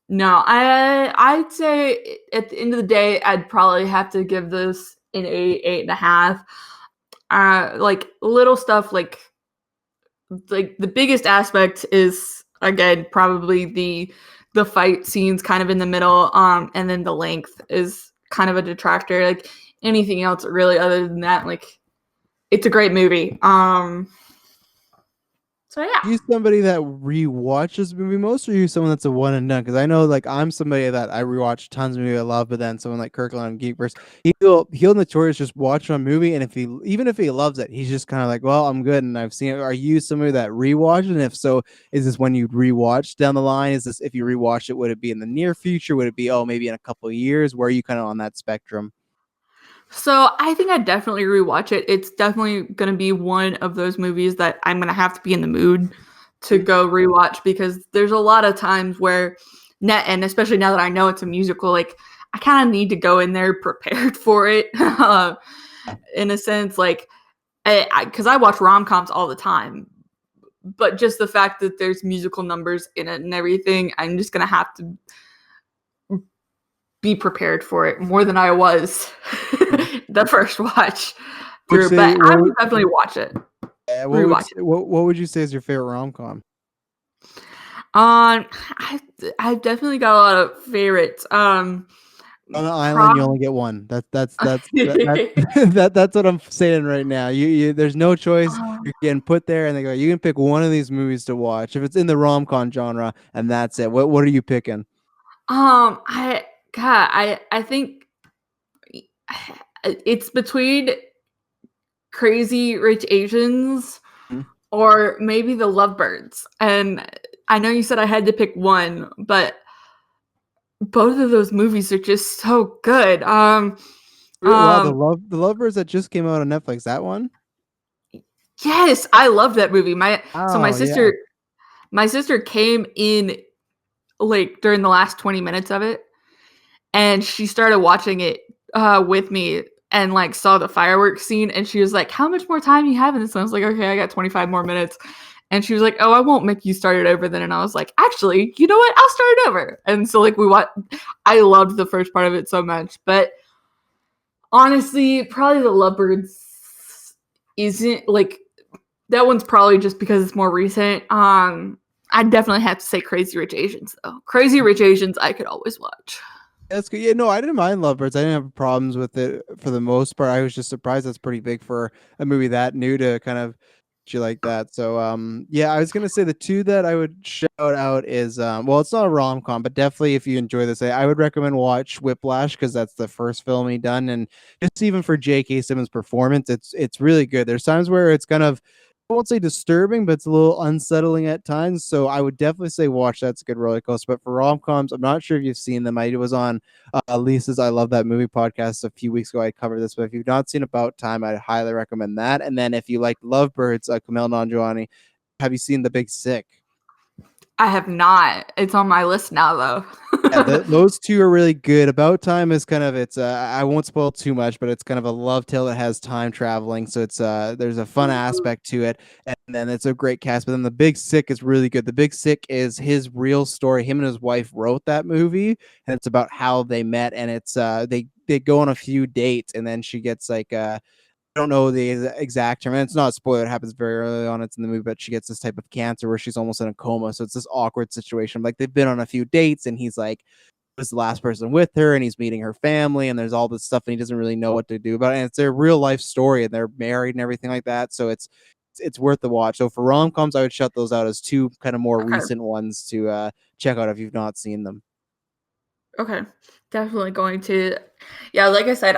no, I'd say at the end of the day, I'd probably have to give this an 8.5. Like little stuff like the biggest aspect is again probably the fight scenes kind of in the middle, and then the length is kind of a detractor. Like anything else really other than that, like it's a great movie. So yeah. You somebody that rewatches movie most, or you someone that's a one and done? Because I know, like, I'm somebody that I rewatch tons of movie I love, but then someone like Kirkland on Geekverse, he'll notorious just watch a movie, and even if he loves it, he's just kind of like, well, I'm good, and I've seen it. Are you somebody that rewatch? And if so, is this when you rewatch down the line? Is this if you rewatch it, would it be in the near future? Would it be, oh, maybe in a couple of years? Where are you kind of on that spectrum? So I think I'd definitely rewatch it. It's definitely gonna be one of those movies that I'm gonna have to be in the mood to go rewatch because there's a lot of times where net and especially now that I know it's a musical, like I kind of need to go in there prepared for it. In a sense, like because I watch rom-coms all the time, but just the fact that there's musical numbers in it and everything, I'm just gonna have to be prepared for it more than I was the first watch Would you through. say But I would definitely watch it, rewatch it. what would you say is your favorite rom com? Um, I I've definitely got a lot of favorites. On an island, you Prob only get one. That's what I'm saying right now. There's no choice. um, You're getting put there, and they go, you can pick one of these movies to watch if it's in the rom com genre, and that's it. What are you picking? I God, I think it's between Crazy Rich Asians Hmm? or maybe the Lovebirds. And I know you said I had to pick one, but both of those movies are just so good. Wow, Um, the Lovebirds that just came out on Netflix. That one? yes, I love that movie. My Oh yeah. sister came in like during the last 20 minutes of it, and she started watching it with me. and like saw the fireworks scene, and she was like, "How much more time you have in this?" And I was like, "Okay, I got 25 more minutes." And she was like, "Oh, I won't make you start it over then." And I was like, "Actually, you know what? I'll start it over." And so like we watched. I loved the first part of it so much, but honestly, probably the Lovebirds isn't like that one's probably just because it's more recent. I definitely have to say Crazy Rich Asians though. Crazy Rich Asians I could always watch. That's good. Yeah, no, I didn't mind Lovebirds. I didn't have problems with it for the most part. I was just surprised that's pretty big for a movie that new to kind of you like that. So yeah, I was gonna say the two that I would shout out is well, it's not a rom com, but definitely if you enjoy this, I would recommend watch Whiplash because that's the first film he done, and just even for J.K. Simmons' performance, it's really good. There's times where it's kind of I won't say disturbing, but it's a little unsettling at times. So I would definitely say watch that's a good roller coaster. But for rom coms, I'm not sure if you've seen them. I was on Lisa's I Love That Movie podcast a few weeks ago. I covered this, but if you've not seen About Time, I'd highly recommend that. And then if you like Lovebirds, Kumail Nanjiani, have you seen The Big Sick? I have not. It's on my list now though. Yeah, those two are really good. About Time is kind of it's I won't spoil too much, but it's kind of a love tale that has time traveling. So it's there's a fun aspect to it, and then it's a great cast. But then The Big Sick is really good. The Big Sick is his real story. Him and his wife wrote that movie, and it's about how they met. And it's they go on a few dates, and then she gets like I don't know the exact term. And it's not a spoiler. It happens very early on. It's in the movie, but she gets this type of cancer where she's almost in a coma. So it's this awkward situation. Like they've been on a few dates, and he's like, was the last person with her, and he's meeting her family, and there's all this stuff, and he doesn't really know what to do about it. And it's their real life story, and they're married and everything like that. So it's worth the watch. So for rom coms, I would shut those out as two kind of more Okay. recent ones to check out if you've not seen them. Okay. Definitely going to. Yeah, like I said,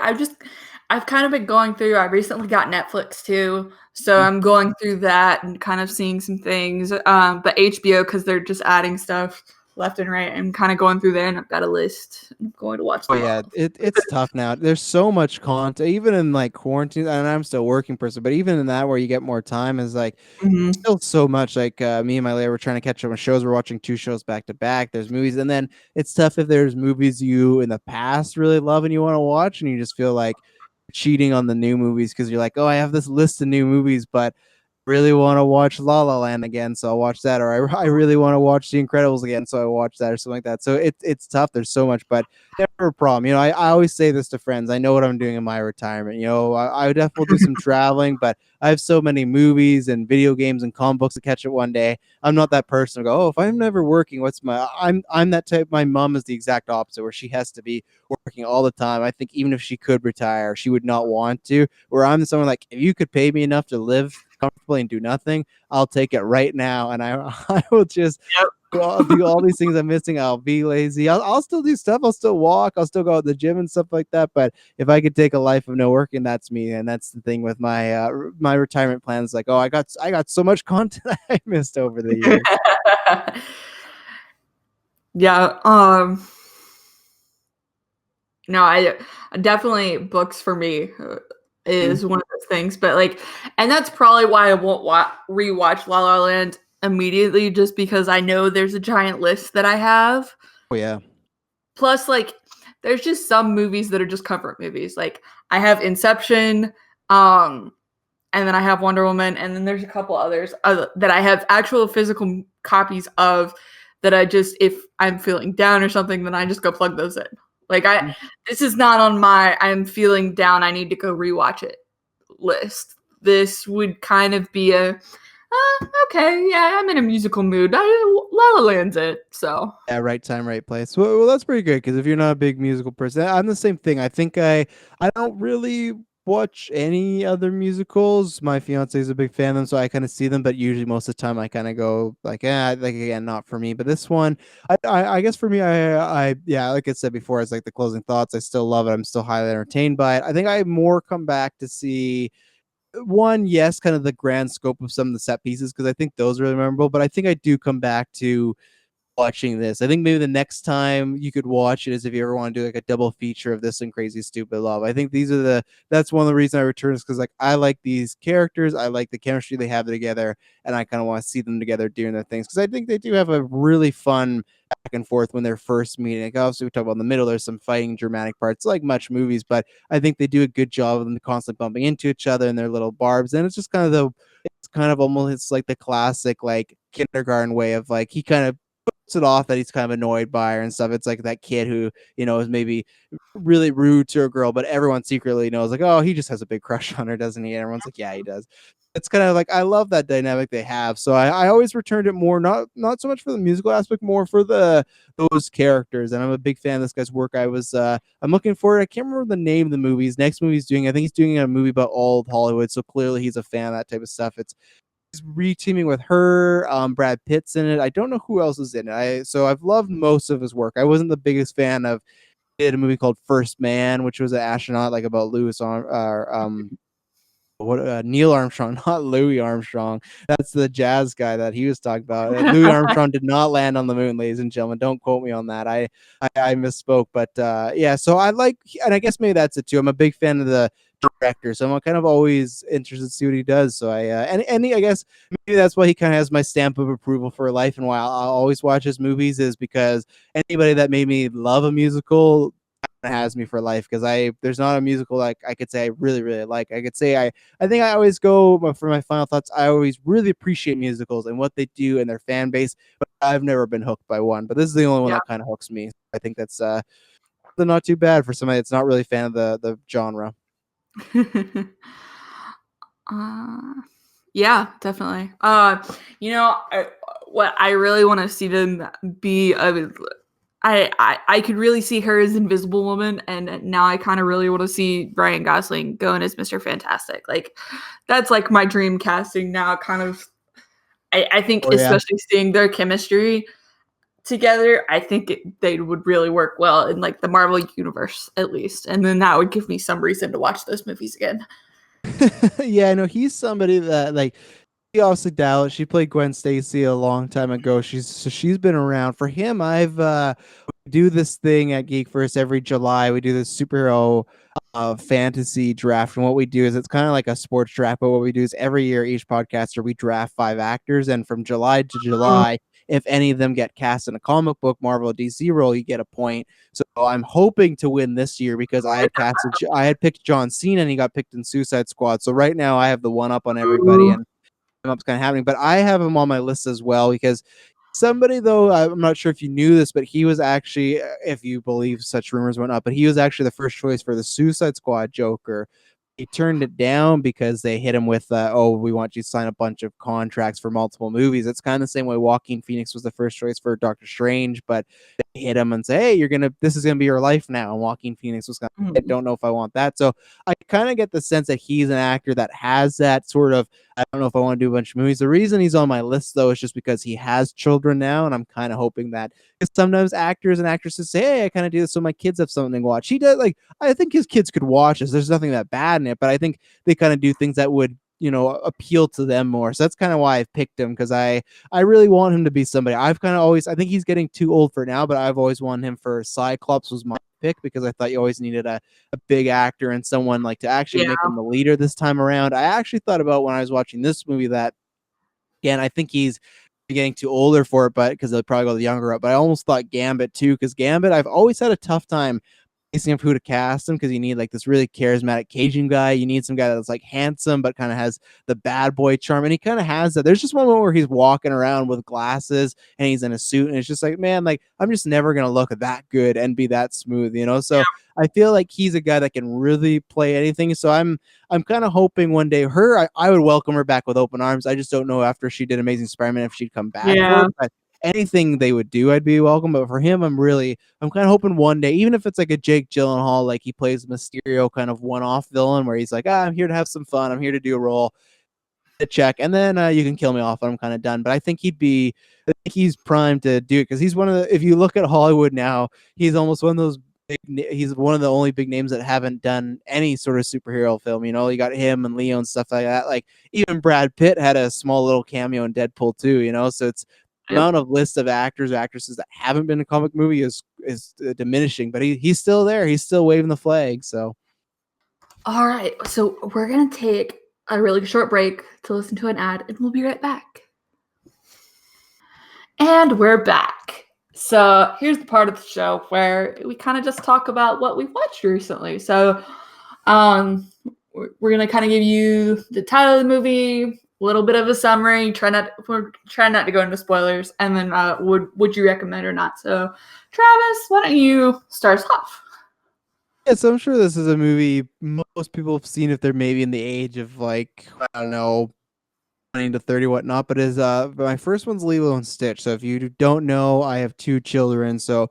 I've kind of been going through. I recently got Netflix too, so I'm going through that and kind of seeing some things. But HBO because they're just adding stuff left and right. I'm kind of going through there, and I've got a list. I'm going to watch Oh them yeah, all. it's tough now. There's so much content, even in like quarantine, and I'm still a working person, but even in that where you get more time is like Mhm. still so much. Like me and my lady were trying to catch up on shows. We're watching two shows back to back. There's movies, and then it's tough if there's movies you in the past really love and you want to watch, and you just feel like cheating on the new movies because you're like, oh, I have this list of new movies, but really want to watch La La Land again, so I'll watch that. Or I really want to watch The Incredibles again, so I watch that or something like that. So it's tough. There's so much, but never a problem. You know, I always say this to friends. I know what I'm doing in my retirement. You know, I definitely will do some traveling, but I have so many movies and video games and comic books to catch up one day. I'm not that person to go, oh, if I'm never working, what's my I'm that type. My mom is the exact opposite, where she has to be working all the time. I think even if she could retire, she would not want to. Where I'm someone like, if you could pay me enough to live comfortably and do nothing, I'll take it right now. And I will just I'll do all these things I'm missing. I'll be lazy. I'll still do stuff. I'll still walk. I'll still go to the gym and stuff like that. But if I could take a life of no working, that's me. And that's the thing with my my retirement plans. Like, oh, I got so much content I missed over the years. Yeah. No, I definitely books for me Mm. is one of those things, but like, and that's probably why I won't rewatch La La Land immediately, just because I know there's a giant list that I have. Oh yeah. Plus, like, there's just some movies that are just comfort movies. Like, I have Inception, um, and then I have Wonder Woman, and then there's a couple others that I have actual physical copies of that I just, if I'm feeling down or something, then I just go plug those in. Like Mm. this is not on my I'm feeling down, I need to go rewatch it list. This would kind of be a okay, yeah, I'm in a musical mood. La La Land's it, so. Yeah, right time, right place. Well, that's pretty good because if you're not a big musical person, I'm the same thing. I think I don't really watch any other musicals. My fiance is a big fan of them, so I kind of see them. But usually, most of the time, I kind of go like, like again, not for me. But this one, I guess for me, yeah, like I said before, it's like the closing thoughts. I still love it. I'm still highly entertained by it. I think I more come back to see one, yes, kind of the grand scope of some of the set pieces because I think those are really memorable. But I think I do come back to watching this. I think maybe the next time you could watch it is if you ever want to do like a double feature of this and Crazy Stupid Love. I think that's one of the reasons I return is because like I like these characters, I like the chemistry they have together, and I kind of want to see them together doing their things because I think they do have a really fun back and forth when they're first meeting. Like obviously we talk about in the middle, there's some fighting dramatic parts like much movies, but I think they do a good job of them constantly bumping into each other and their little barbs, and it's just kind of it's kind of almost it's like the classic like kindergarten way of like he kind of puts it off that he's kind of annoyed by her and stuff. It's like that kid who, is maybe really rude to a girl, but everyone secretly knows, like, oh, he just has a big crush on her, doesn't he? And everyone's like, yeah, he does. It's kind of like I love that dynamic they have. So I always returned it more, not so much for the musical aspect, more for those characters. And I'm a big fan of this guy's work. I'm looking forward. I can't remember the name of the movies. Next movie he's doing, I think he's doing a movie about old Hollywood. So clearly he's a fan of that type of stuff. It's re-teaming with her. Brad Pitt's in it. I don't know who else is in it. So I've loved most of his work. I wasn't the biggest fan of. He did a movie called First Man, which was an astronaut, like about Neil Armstrong, not Louis Armstrong. That's the jazz guy that he was talking about. Louis Armstrong did not land on the moon, ladies and gentlemen. Don't quote me on that. I misspoke, but yeah. So I like, and I guess maybe that's it too. I'm a big fan of the director, so I'm kind of always interested to see what he does. So I guess maybe that's why he kind of has my stamp of approval for life, and why I'll always watch his movies is because anybody that made me love a musical has me for life, because there's not a musical like I could say I really really like. I could say I think I always go for my final thoughts. I always really appreciate musicals and what they do and their fan base, but I've never been hooked by one. But this is the only one that kind of hooks me. I think that's not too bad for somebody that's not really a fan of the genre. Yeah, definitely. What I really want to see them be. I could really see her as Invisible Woman, and now I kind of really want to see Ryan Gosling going as Mr. Fantastic. Like, that's like my dream casting now. Kind of, I think, especially seeing their chemistry together, I think they would really work well in like the Marvel universe, at least, and then that would give me some reason to watch those movies again. Yeah, no, he's somebody that like he also Dallas. She played Gwen Stacy a long time ago. She's been around. For him, we do this thing at Geekverse every July. We do this superhero fantasy draft, and what we do is it's kind of like a sports draft, but what we do is every year each podcaster we draft 5 actors, and from July to July, if any of them get cast in a comic book, Marvel, or DC role, you get a point. So I'm hoping to win this year because I had picked John Cena and he got picked in Suicide Squad. So right now I have the one up on everybody, and up's kind of happening, but I have him on my list as well because somebody, though, I'm not sure if you knew this, but he was actually, if you believe such rumors went up, but he was actually the first choice for the Suicide Squad Joker. He turned it down because they hit him with, we want you to sign a bunch of contracts for multiple movies. It's kind of the same way Joaquin Phoenix was the first choice for Doctor Strange, but they hit him and say, hey, this is gonna be your life now. And Joaquin Phoenix was I don't know if I want that. So I kind of get the sense that he's an actor that has that sort of, I don't know if I want to do a bunch of movies. The reason he's on my list, though, is just because he has children now, and I'm kind of hoping that, because sometimes actors and actresses say, hey, I kind of do this so my kids have something to watch. He does, like, I think his kids could watch this. There's nothing that bad in it, but I think they kind of do things that would, appeal to them more. So that's kind of why I've picked him, because I really want him to be somebody. I've kind of always, I think he's getting too old for now, but I've always wanted him for Cyclops was my pick, because I thought you always needed a big actor and someone like to actually make him the leader this time around. I actually thought about when I was watching this movie that, again, I think he's getting too older for it, but because they'll probably go the younger up. But I almost thought Gambit too, because Gambit, I've always had a tough time placing up who to cast him, because you need like this really charismatic Cajun guy. You need some guy that's like handsome but kind of has the bad boy charm, and he kind of has that. There's just one moment where he's walking around with glasses and he's in a suit, and it's just like, man, like I'm just never gonna look that good and be that smooth, So I feel like he's a guy that can really play anything. So I'm kind of hoping one day I would welcome her back with open arms. I just don't know after she did Amazing Spider-Man if she'd come back for it. But anything they would do, I'd be welcome. But for him, I'm kind of hoping one day, even if it's like a Jake Gyllenhaal, like he plays Mysterio kind of one-off villain where he's like, I'm here to have some fun. I'm here to do a role, a check, and then you can kill me off and I'm kind of done. But I think he's primed to do it, because he's if you look at Hollywood now, he's almost one of those he's one of the only big names that haven't done any sort of superhero film. You got him and Leo and stuff like that. Like even Brad Pitt had a small little cameo in Deadpool too. So it's amount of list of actors or actresses that haven't been in a comic movie is diminishing, but he's still there. He's still waving the flag. So All right, so we're gonna take a really short break to listen to an ad, and we'll be right back. And we're back. So here's the part of the show where we kind of just talk about what we've watched recently. So we're gonna kind of give you the title of the movie, a little bit of a summary. We're trying not to go into spoilers, and then would you recommend or not? So Travis, why don't you start us off? yeah, so I'm sure this is a movie most people have seen if they're maybe in the age of like, I don't know, 20 to 30, whatnot. But is my first one's Lilo and Stitch. So if you don't know, I have two children, so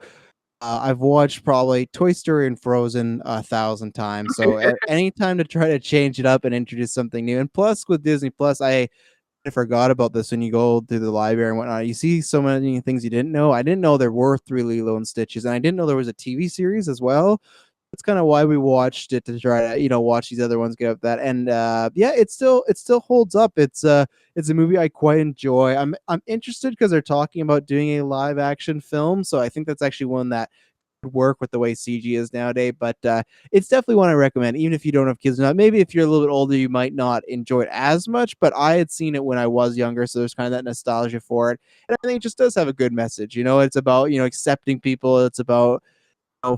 I've watched probably Toy Story and Frozen 1,000 times. So any time to try to change it up and introduce something new, and plus with Disney Plus, I forgot about this. When you go to the library and whatnot, you see so many things you didn't know. I didn't know there were three Lilo and Stitches, and I didn't know there was a TV series as well. That's kind of why we watched it, to try to watch these other ones get up that. And yeah, it still holds up. It's a movie I quite enjoy. I'm interested because they're talking about doing a live action film, so I think that's actually one that would work with the way CG is nowadays. But it's definitely one I recommend, even if you don't have kids or not. Maybe if you're a little bit older, you might not enjoy it as much, but I had seen it when I was younger, so there's kind of that nostalgia for it. And I think it just does have a good message. It's about accepting people. It's about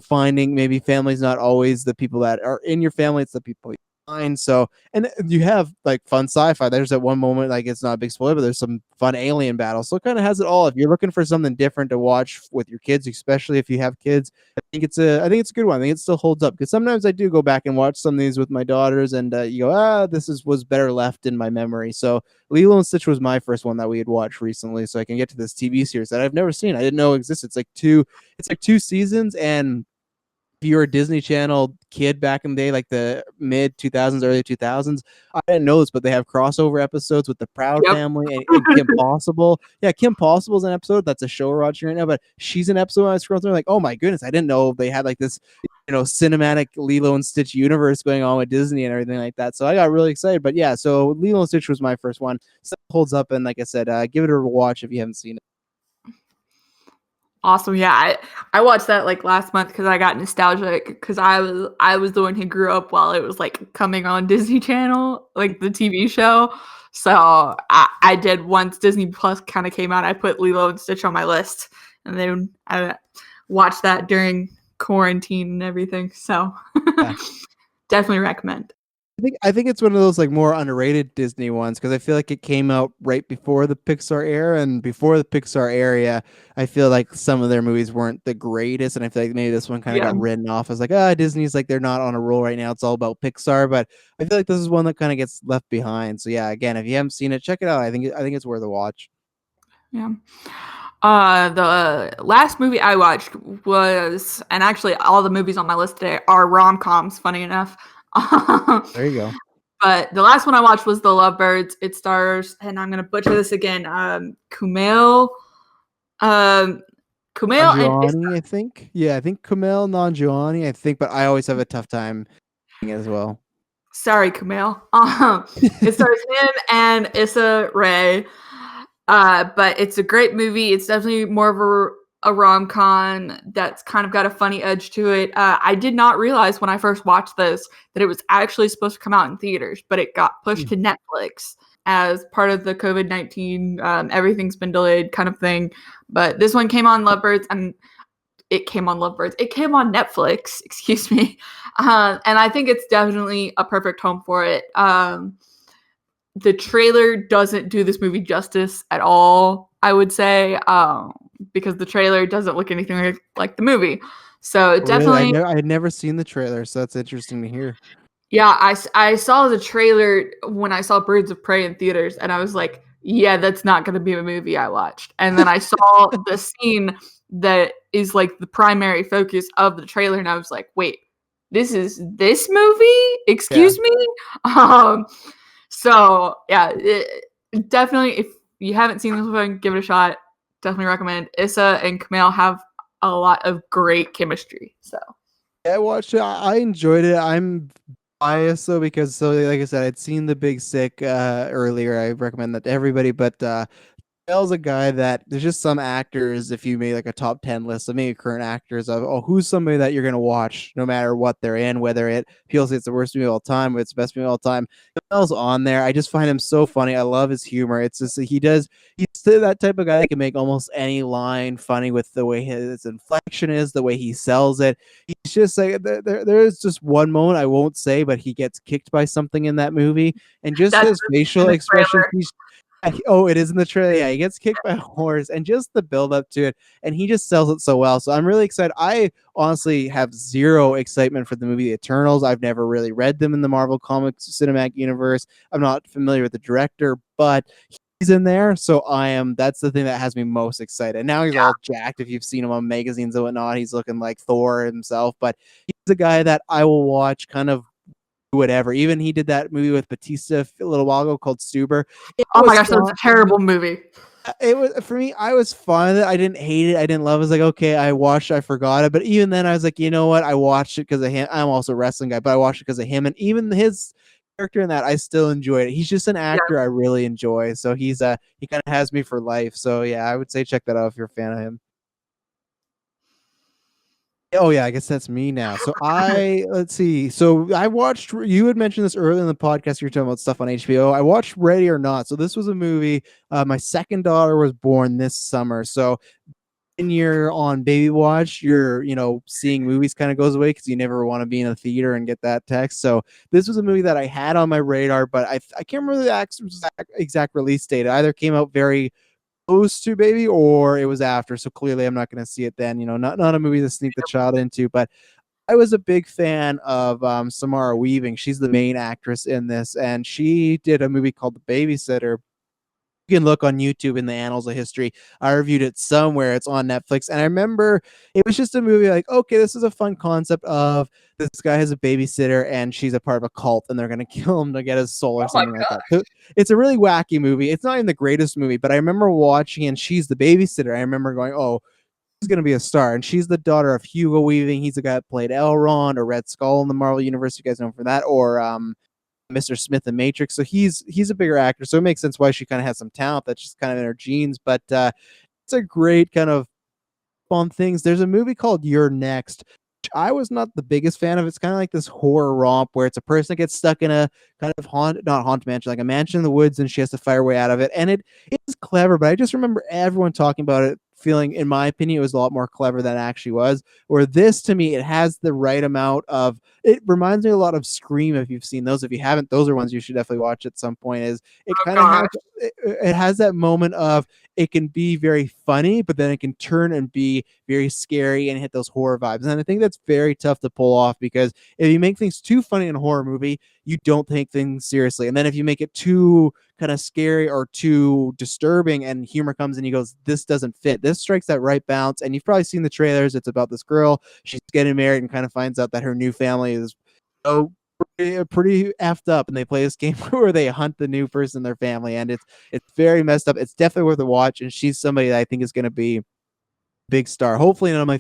finding maybe family's not always the people that are in your family, it's the people you find. So, and you have like fun sci-fi. There's that one moment, like it's not a big spoiler, but there's some fun alien battles. So it kind of has it all. If you're looking for something different to watch with your kids, especially if you have kids, I think it's a good one. I think it still holds up, because sometimes I do go back and watch some of these with my daughters, and you go, was better left in my memory. So Lilo and Stitch was my first one that we had watched recently, so I can get to this TV series that I've never seen. I didn't know existed. It's like two seasons, and if you were a Disney Channel kid back in the day, like the mid 2000s, early 2000s, I didn't know this, but they have crossover episodes with the Proud Yep. Family and Kim Possible. Yeah, Kim Possible's an episode. That's a show we're watching right now, but she's an episode. I scrolled through, like, oh my goodness, I didn't know they had like this, cinematic Lilo and Stitch universe going on with Disney and everything like that. So I got really excited. But yeah, so Lilo and Stitch was my first one. Still holds up, and like I said, give it a watch if you haven't seen it. Awesome. Yeah, I watched that like last month because I got nostalgic because I was the one who grew up while it was like coming on Disney Channel, like the TV show. So I did once Disney Plus kind of came out. I put Lilo and Stitch on my list, and then I watched that during quarantine and everything. So Yeah. definitely recommend. I think it's one of those like more underrated Disney ones, because I feel like it came out right before the Pixar era, and before the Pixar era, I feel like some of their movies weren't the greatest, and I feel like maybe this one kind of Yeah. got written off as like, Disney's like they're not on a roll right now. It's all about Pixar, but I feel like this is one that kind of gets left behind. So yeah, again, if you haven't seen it, check it out. I think it's worth a watch. Yeah. The last movie I watched was, and actually all the movies on my list today are rom-coms, funny enough. There you go. But the last one I watched was The Lovebirds. It stars, and I'm gonna butcher this again, um, Kumail and Nanjiani, I think. Yeah, I think Kumail Nanjiani, I think, but I always have a tough time saying it as well. sorry, Kumail. It stars him and Issa Rae. But it's a great movie. It's definitely more of a rom-com that's kind of got a funny edge to it. I did not realize when I first watched this that it was actually supposed to come out in theaters, but it got pushed to Netflix as part of the COVID-19 everything's been delayed kind of thing. But this one came on Lovebirds, and it came on Lovebirds. It came on Netflix, excuse me. And I think it's definitely a perfect home for it. The trailer doesn't do this movie justice at all, I would say, because the trailer doesn't look anything like the movie. So it Really, definitely, I had never seen the trailer, so that's interesting to hear. yeah, I saw the trailer when I saw Birds of Prey in theaters, and I was like, yeah, that's not going to be a movie I watched. And then I saw the scene that is like the primary focus of the trailer, and I was like, wait, this is this movie? Yeah. Excuse me? Um, So yeah, definitely if you haven't seen this one, give it a shot. Definitely recommend. Issa and Kumail have a lot of great chemistry. So Yeah, I watched it. I enjoyed it. I'm biased though, because, so like I said, I'd seen The Big Sick earlier. I recommend that to everybody, but Bell's a guy that there's just some actors, if you made like a top 10 list of maybe current actors of, oh, who's somebody that you're going to watch no matter what they're in, whether it feels like it's the worst movie of all time or it's the best movie of all time. Bell's on there. I just find him so funny. I love his humor. It's just, he's that type of guy that can make almost any line funny with the way his inflection is, the way he sells it. He's just like, there is just one moment I won't say, but he gets kicked by something in that movie. And just That's his in facial the expressions, trailer. oh, it is in the trailer. Yeah, he gets kicked by a horse, and just the build up to it, and he just sells it so well. So I'm really excited. I honestly have zero excitement for the movie The Eternals. I've never really read them in the Marvel Comics cinematic universe. I'm not familiar with the director, but he's in there, so I am. That's the thing that has me most excited. And now he's all jacked. If you've seen him on magazines and whatnot, he's looking like Thor himself. But he's a guy that I will watch kind of whatever. Even he did that movie with Batista a little while ago called Stuber. It Oh my was gosh, that's fun. a terrible movie. It was for me. I was fine with it. I didn't hate it. I didn't love it. I was like, okay, I watched. I forgot it. But even then, I was like, you know what? I watched it because of him. I'm also a wrestling guy, but I watched it because of him. And even his character in that, I still enjoyed it. He's just an Yeah. actor I really enjoy. So he kind of has me for life. So yeah, I would say check that out if you're a fan of him. Oh yeah, I guess that's me now. So let's see. So I watched. You had mentioned this earlier in the podcast. You're talking about stuff on HBO. I watched Ready or Not. So this was a movie. My second daughter was born this summer. So when you're on baby watch, you're seeing movies kind of goes away because you never want to be in a theater and get that text. So this was a movie that I had on my radar, but I can't remember the exact release date. It either came out very close to baby or it was after, so clearly I'm not going to see it then. Not a movie to sneak the child into. But I was a big fan of Samara Weaving. She's the main actress in this, and she did a movie called The Babysitter. You can look on YouTube in the annals of history. I reviewed it somewhere. It's on Netflix. And I remember it was just a movie like, okay, this is a fun concept of this guy has a babysitter and she's a part of a cult and they're going to kill him to get his soul or Oh my something like god. that. So it's a really wacky movie. It's not even the greatest movie, but I remember watching and she's the babysitter. I remember going, oh, she's going to be a star. And she's the daughter of Hugo Weaving. He's the guy that played Elrond or Red Skull in the Marvel Universe. You guys know him for that. Or Mr. Smith in Matrix. So he's a bigger actor. So it makes sense why she kind of has some talent that's just kind of in her genes. But it's a great kind of fun things. There's a movie called You're Next. Which I was not the biggest fan of. It's kind of like this horror romp where it's a person that gets stuck in a kind of not haunted mansion, like a mansion in the woods, and she has to find her way out of it. And it is clever, but I just remember everyone talking about it, feeling, in my opinion, it was a lot more clever than it actually was. Or this, to me, it has the right amount of. It reminds me a lot of Scream. If you've seen those, if you haven't, those are ones you should definitely watch at some point. Is it Oh kind of has gosh. it has that moment of it can be very funny, but then it can turn and be very scary and hit those horror vibes. And I think that's very tough to pull off because if you make things too funny in a horror movie, you don't take things seriously. And then if you make it too kind of scary or too disturbing and humor comes and he goes, this doesn't fit. This strikes that right balance. And you've probably seen the trailers. It's about this girl. She's getting married and kind of finds out that her new family is pretty effed up, and they play this game where they hunt the new person in their family, and it's very messed up. It's definitely worth a watch, and she's somebody that I think is going to be big star. Hopefully, none of my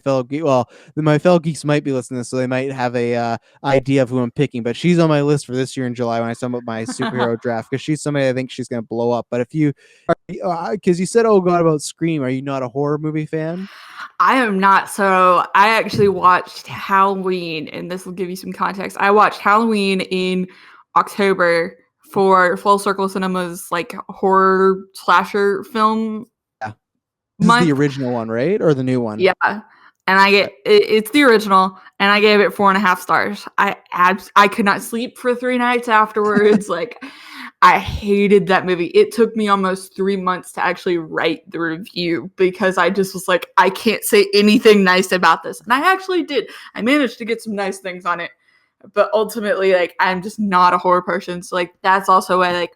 my fellow geeks might be listening to this, so they might have a idea of who I'm picking. But she's on my list for this year in July when I sum up my superhero draft because she's somebody I think she's going to blow up. But if you, because you said, "Oh God," about Scream, are you not a horror movie fan? I am not. So I actually watched Halloween, and this will give you some context. I watched Halloween in October for Full Circle Cinema's like horror slasher film Yeah, this is the month. original one, right, or the new one? Yeah. And it's the original, and I gave it 4.5 stars. I could not sleep for 3 nights afterwards. Like, I hated that movie. It took me almost 3 months to actually write the review because I just was like, I can't say anything nice about this. And I actually did. I managed to get some nice things on it. But ultimately, like, I'm just not a horror person. So, like, that's also why, like,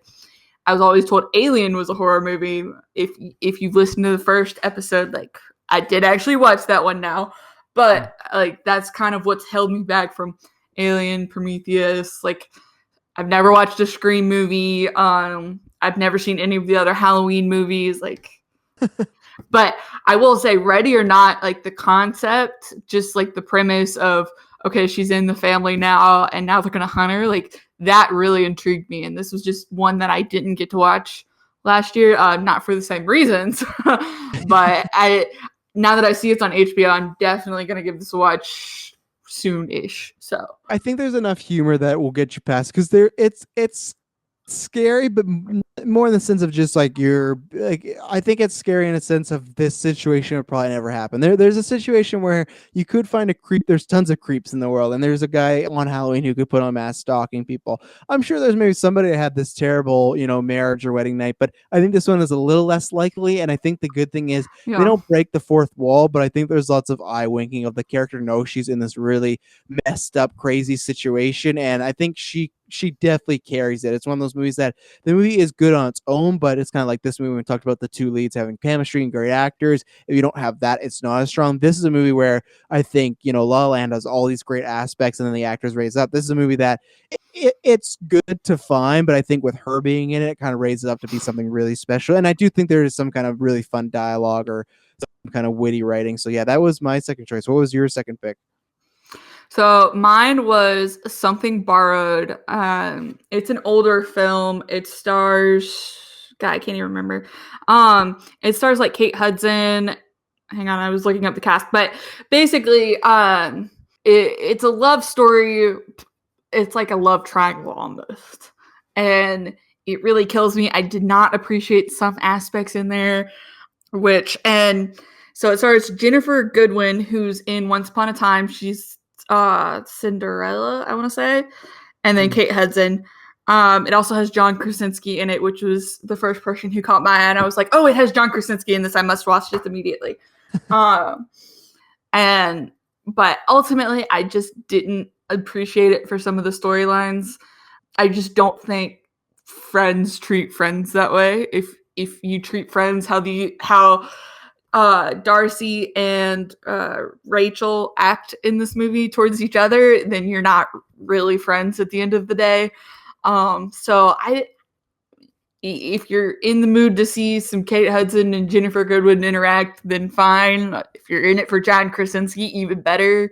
I was always told Alien was a horror movie. If you've listened to the first episode, like, I did actually watch that one now. But, like, that's kind of what's held me back from Alien, Prometheus, like, I've never watched a Scream movie. I've never seen any of the other Halloween movies. Like, but I will say, Ready or Not, like the concept, just like the premise of okay, she's in the family now, and now they're gonna hunt her. Like that really intrigued me, and this was just one that I didn't get to watch last year, not for the same reasons, but I now that I see it's on HBO, I'm definitely gonna give this a watch soon-ish. So I think there's enough humor that will get you past because it's scary, but more in the sense of just like you're like I think it's scary in a sense of this situation would probably never happen. There's a situation where you could find a creep. There's tons of creeps in the world, and there's a guy on Halloween who could put on a mask stalking people. I'm sure there's maybe somebody that had this terrible, marriage or wedding night, but I think this one is a little less likely. And I think the good thing is they yeah, don't break the fourth wall, but I think there's lots of eye winking of the character knows she's in this really messed up, crazy situation, and I think she definitely carries it. It's one of those movies that the movie is good on its own, but it's kind of like this movie when we talked about the two leads having chemistry and great actors. If you don't have that, it's not as strong. This is a movie where I think La La Land has all these great aspects, and then the actors raise up. This is a movie that it's good to find, but I think with her being in it, it kind of raises it up to be something really special. And I do think there is some kind of really fun dialogue or some kind of witty writing. So yeah, that was my second choice. What was your second pick? so mine was Something Borrowed. It's an older film. It stars God, I can't even remember. It stars like Kate Hudson. Hang on, I was looking up the cast, but basically, it's a love story. It's like a love triangle almost, and it really kills me. I did not appreciate some aspects in there, and so it stars Jennifer Goodwin, who's in Once Upon a Time. She's Cinderella, I want to say, and then Kate Hudson. It also has John Krasinski in it, which was the first person who caught my eye, and I was like, "Oh, it has John Krasinski in this. I must watch this immediately." um, and but ultimately, I just didn't appreciate it for some of the storylines. I just don't think friends treat friends that way. If you treat friends how Darcy and Rachel act in this movie towards each other, then you're not really friends at the end of the day. If you're in the mood to see some Kate Hudson and Jennifer Goodwin interact, then fine. If you're in it for John Krasinski, even better.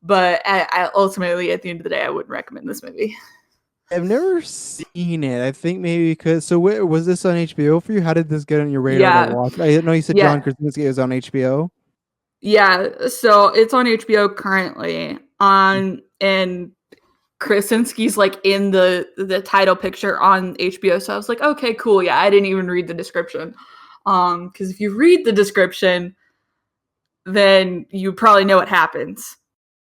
But I ultimately, at the end of the day, I wouldn't recommend this movie. I've never seen it. I think maybe because was this on HBO for you? How did this get on your radar to Yeah, watch? I know you said John yeah, Krasinski is on HBO. yeah. So it's on HBO currently. And Krasinski's like in the title picture on HBO. So I was like, okay, cool. Yeah, I didn't even read the description. Because if you read the description, then you probably know what happens.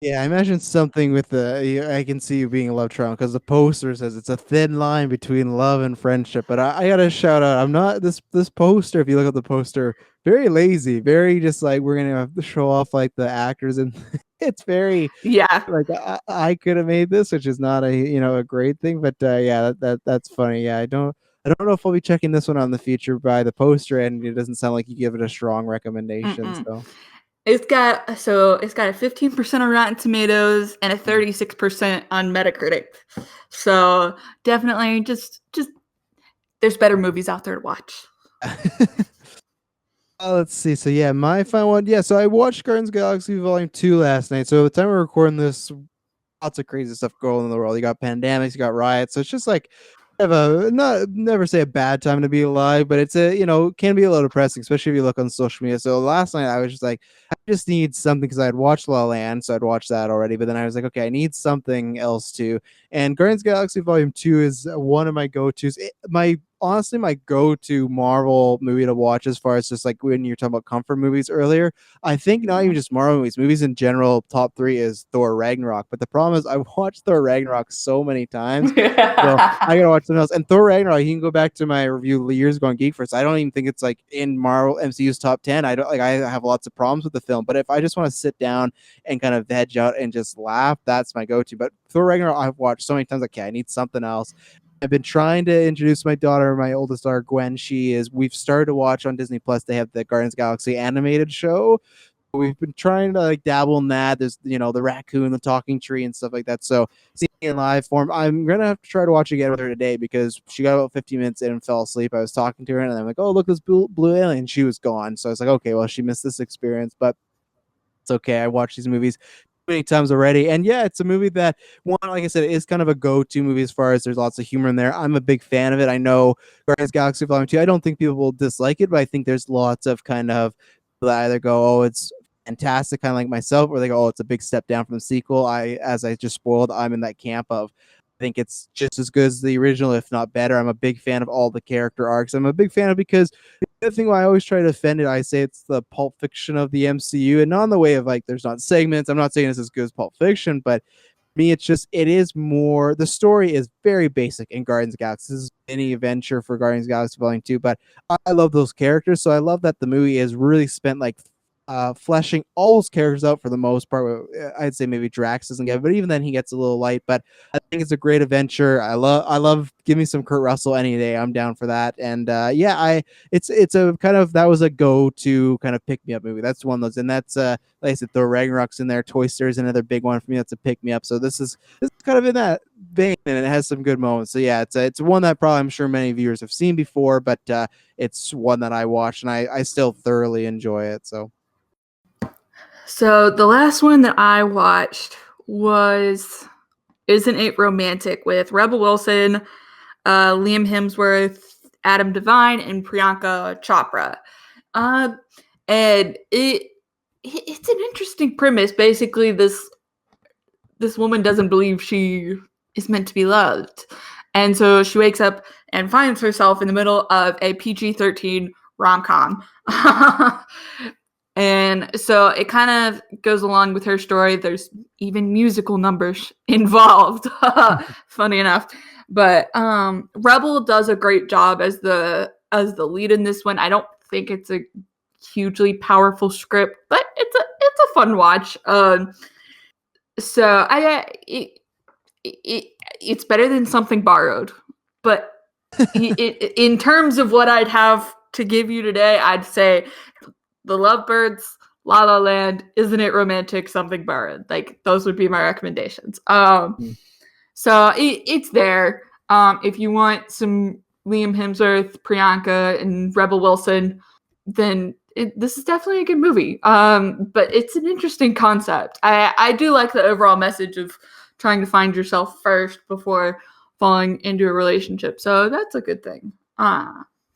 Yeah, I imagine something with I can see you being a love triangle because the poster says it's a thin line between love and friendship. But I gotta shout out, I'm not this poster. If you look at the poster, very lazy, very just like we're gonna have to show off like the actors, and it's very Yeah. like I could have made this, which is not a great thing. But yeah, that's funny. Yeah, I don't know if I'll be checking this one on the future by the poster, and it doesn't sound like you give it a strong recommendation. Mm-mm. So. It's got a 15% on Rotten Tomatoes and a 36% on Metacritic. So definitely just there's better movies out there to watch. Let's see. So yeah, my final one. Yeah, so I watched Guardians of the Galaxy Volume 2 last night. So at the time we're recording this, lots of crazy stuff going on in the world. You got pandemics, you got riots. So it's just like have a not never say a bad time to be alive, but it's can be a little depressing, especially if you look on social media. So last night I was just like, I just need something because I had watched La La Land, so I'd watched that already. But then I was like, okay, I need something else too. And Guardians of the Galaxy Volume 2 is one of my go-tos. Honestly, my go-to Marvel movie to watch as far as just like when you're talking about comfort movies earlier. I think not even just Marvel movies in general, top three is Thor Ragnarok. But the problem is I watched Thor Ragnarok so many times. So I gotta watch something else. And Thor Ragnarok, you can go back to my review years ago on Geekverse. I don't even think it's like in Marvel MCU's top 10. I don't like I have lots of problems with the film, but if I just want to sit down and kind of veg out and just laugh, that's my go-to. But Thor Ragnarok I've watched so many times, like, okay, I need something else. I've been trying to introduce my daughter, my oldest daughter, Gwen. We've started to watch on Disney Plus. They have the Guardians of the Galaxy animated show. We've been trying to like dabble in that. There's the raccoon, the talking tree, and stuff like that. So seeing it in live form, I'm gonna have to try to watch it again with her today because she got about 15 minutes in and fell asleep. I was talking to her and I'm like, oh look, this blue alien. She was gone. So I was like, okay, well she missed this experience, but it's okay. I watch these movies many times already. And yeah, it's a movie that one, like I said, is kind of a go-to movie as far as there's lots of humor in there. I'm a big fan of it. I know Guardians of the Galaxy Volume 2, I don't think people will dislike it, but I think there's lots of kind of people that either go, oh, it's fantastic, kind of like myself, or they go, oh, it's a big step down from the sequel. As I just spoiled, I'm in that camp of I think it's just as good as the original, if not better. I'm a big fan of all the character arcs. I'm a big fan of because the thing why I always try to defend it, I say it's the Pulp Fiction of the MCU, and not in the way of like there's not segments. I'm not saying it's as good as Pulp Fiction, but me, it's just it is more. The story is very basic in Guardians of the Galaxy. This is a mini adventure for Guardians of the Galaxy Volume 2, but I love those characters, so I love that the movie has really spent like fleshing all those characters out for the most part. I'd say maybe Drax doesn't get it, but even then he gets a little light. But I think it's a great adventure. I love give me some Kurt Russell any day. I'm down for that. And yeah, it's a kind of that was a go to kind of pick me up movie. That's one of those, and that's like I said, Thor Ragnarok's in there. Toy Story is another big one for me. That's a pick me up. So this is kind of in that vein, and it has some good moments. So yeah, it's one that probably I'm sure many viewers have seen before, but it's one that I watched and I still thoroughly enjoy it. So the last one that I watched was Isn't It Romantic with Rebel Wilson, Liam Hemsworth, Adam Devine, and Priyanka Chopra. And it's an interesting premise. Basically, this woman doesn't believe she is meant to be loved. And so she wakes up and finds herself in the middle of a PG-13 rom-com. And so it kind of goes along with her story. There's even musical numbers involved, funny enough. But Rebel does a great job as the lead in this one. I don't think it's a hugely powerful script, but it's a fun watch. So it's better than Something Borrowed, but in terms of what I'd have to give you today, I'd say The Lovebirds, La La Land, Isn't It Romantic, Something Borrowed. Like those would be my recommendations. So it's there. If you want some Liam Hemsworth, Priyanka, and Rebel Wilson, then this is definitely a good movie. But it's an interesting concept. I do like the overall message of trying to find yourself first before falling into a relationship. So that's a good thing.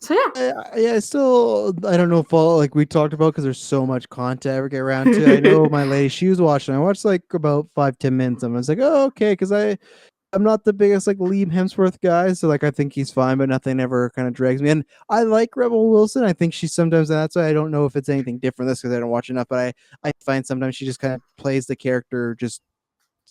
So yeah. I don't know if like we talked about because there's so much content I ever get around to. I know my lady, she was watching. I watched like about 5-10 minutes and I was like, oh, okay, because I'm not the biggest like Liam Hemsworth guy, so like I think he's fine, but nothing ever kind of drags me. And I like Rebel Wilson. I think she sometimes that's why I don't know if it's anything different this because I don't watch enough, but I find sometimes she just kind of plays the character just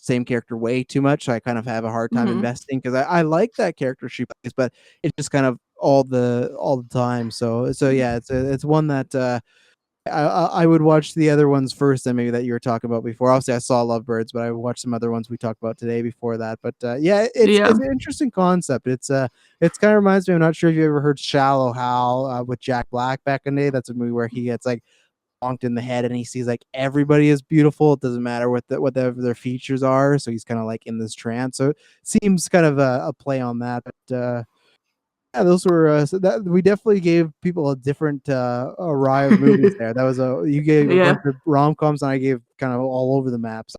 same character way too much. So I kind of have a hard time investing because I like that character she plays, but it's just kind of all the time. So yeah, it's one that I would watch the other ones first, and maybe that you were talking about before. Obviously, I saw Lovebirds, but I watched some other ones we talked about today before that. But yeah, it's an interesting concept. It's kind of reminds me. I'm not sure if you ever heard Shallow Hal with Jack Black back in the day. That's a movie where he gets like bonked in the head and he sees like everybody is beautiful. It doesn't matter whatever their features are. So he's kind of like in this trance. So it seems kind of a play on that. But yeah, those were so that we definitely gave people a different array of movies there. That was you gave a bunch of rom-coms and I gave kind of all over the map. So.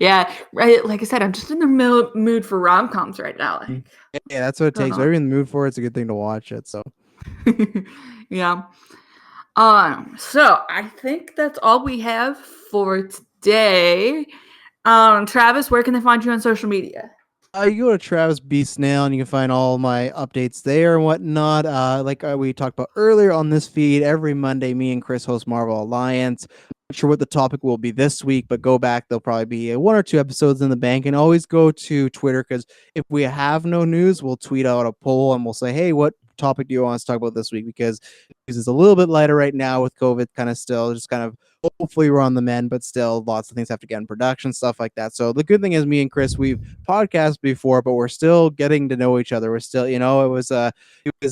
Yeah, right. Like I said, I'm just in the mood for rom-coms right now. Like, yeah, that's what it takes. Whatever you're in the mood for, it's a good thing to watch it. So yeah. So I think that's all we have for today. Travis, where can they find you on social media? You go to Travis B. Snell and you can find all my updates there and whatnot. Like we talked about earlier on this feed, every Monday, me and Chris host Marvel Alliance. Not sure what the topic will be this week, but go back. There'll probably be 1 or 2 episodes in the bank. And always go to Twitter because if we have no news, we'll tweet out a poll and we'll say, hey, what topic do you want us to talk about this week? Because it's a little bit lighter right now with COVID kind of still just kind of hopefully we're on the mend, but still lots of things have to get in production, stuff like that. So the good thing is me and Chris, we've podcast before, but we're still getting to know each other. We're still, it was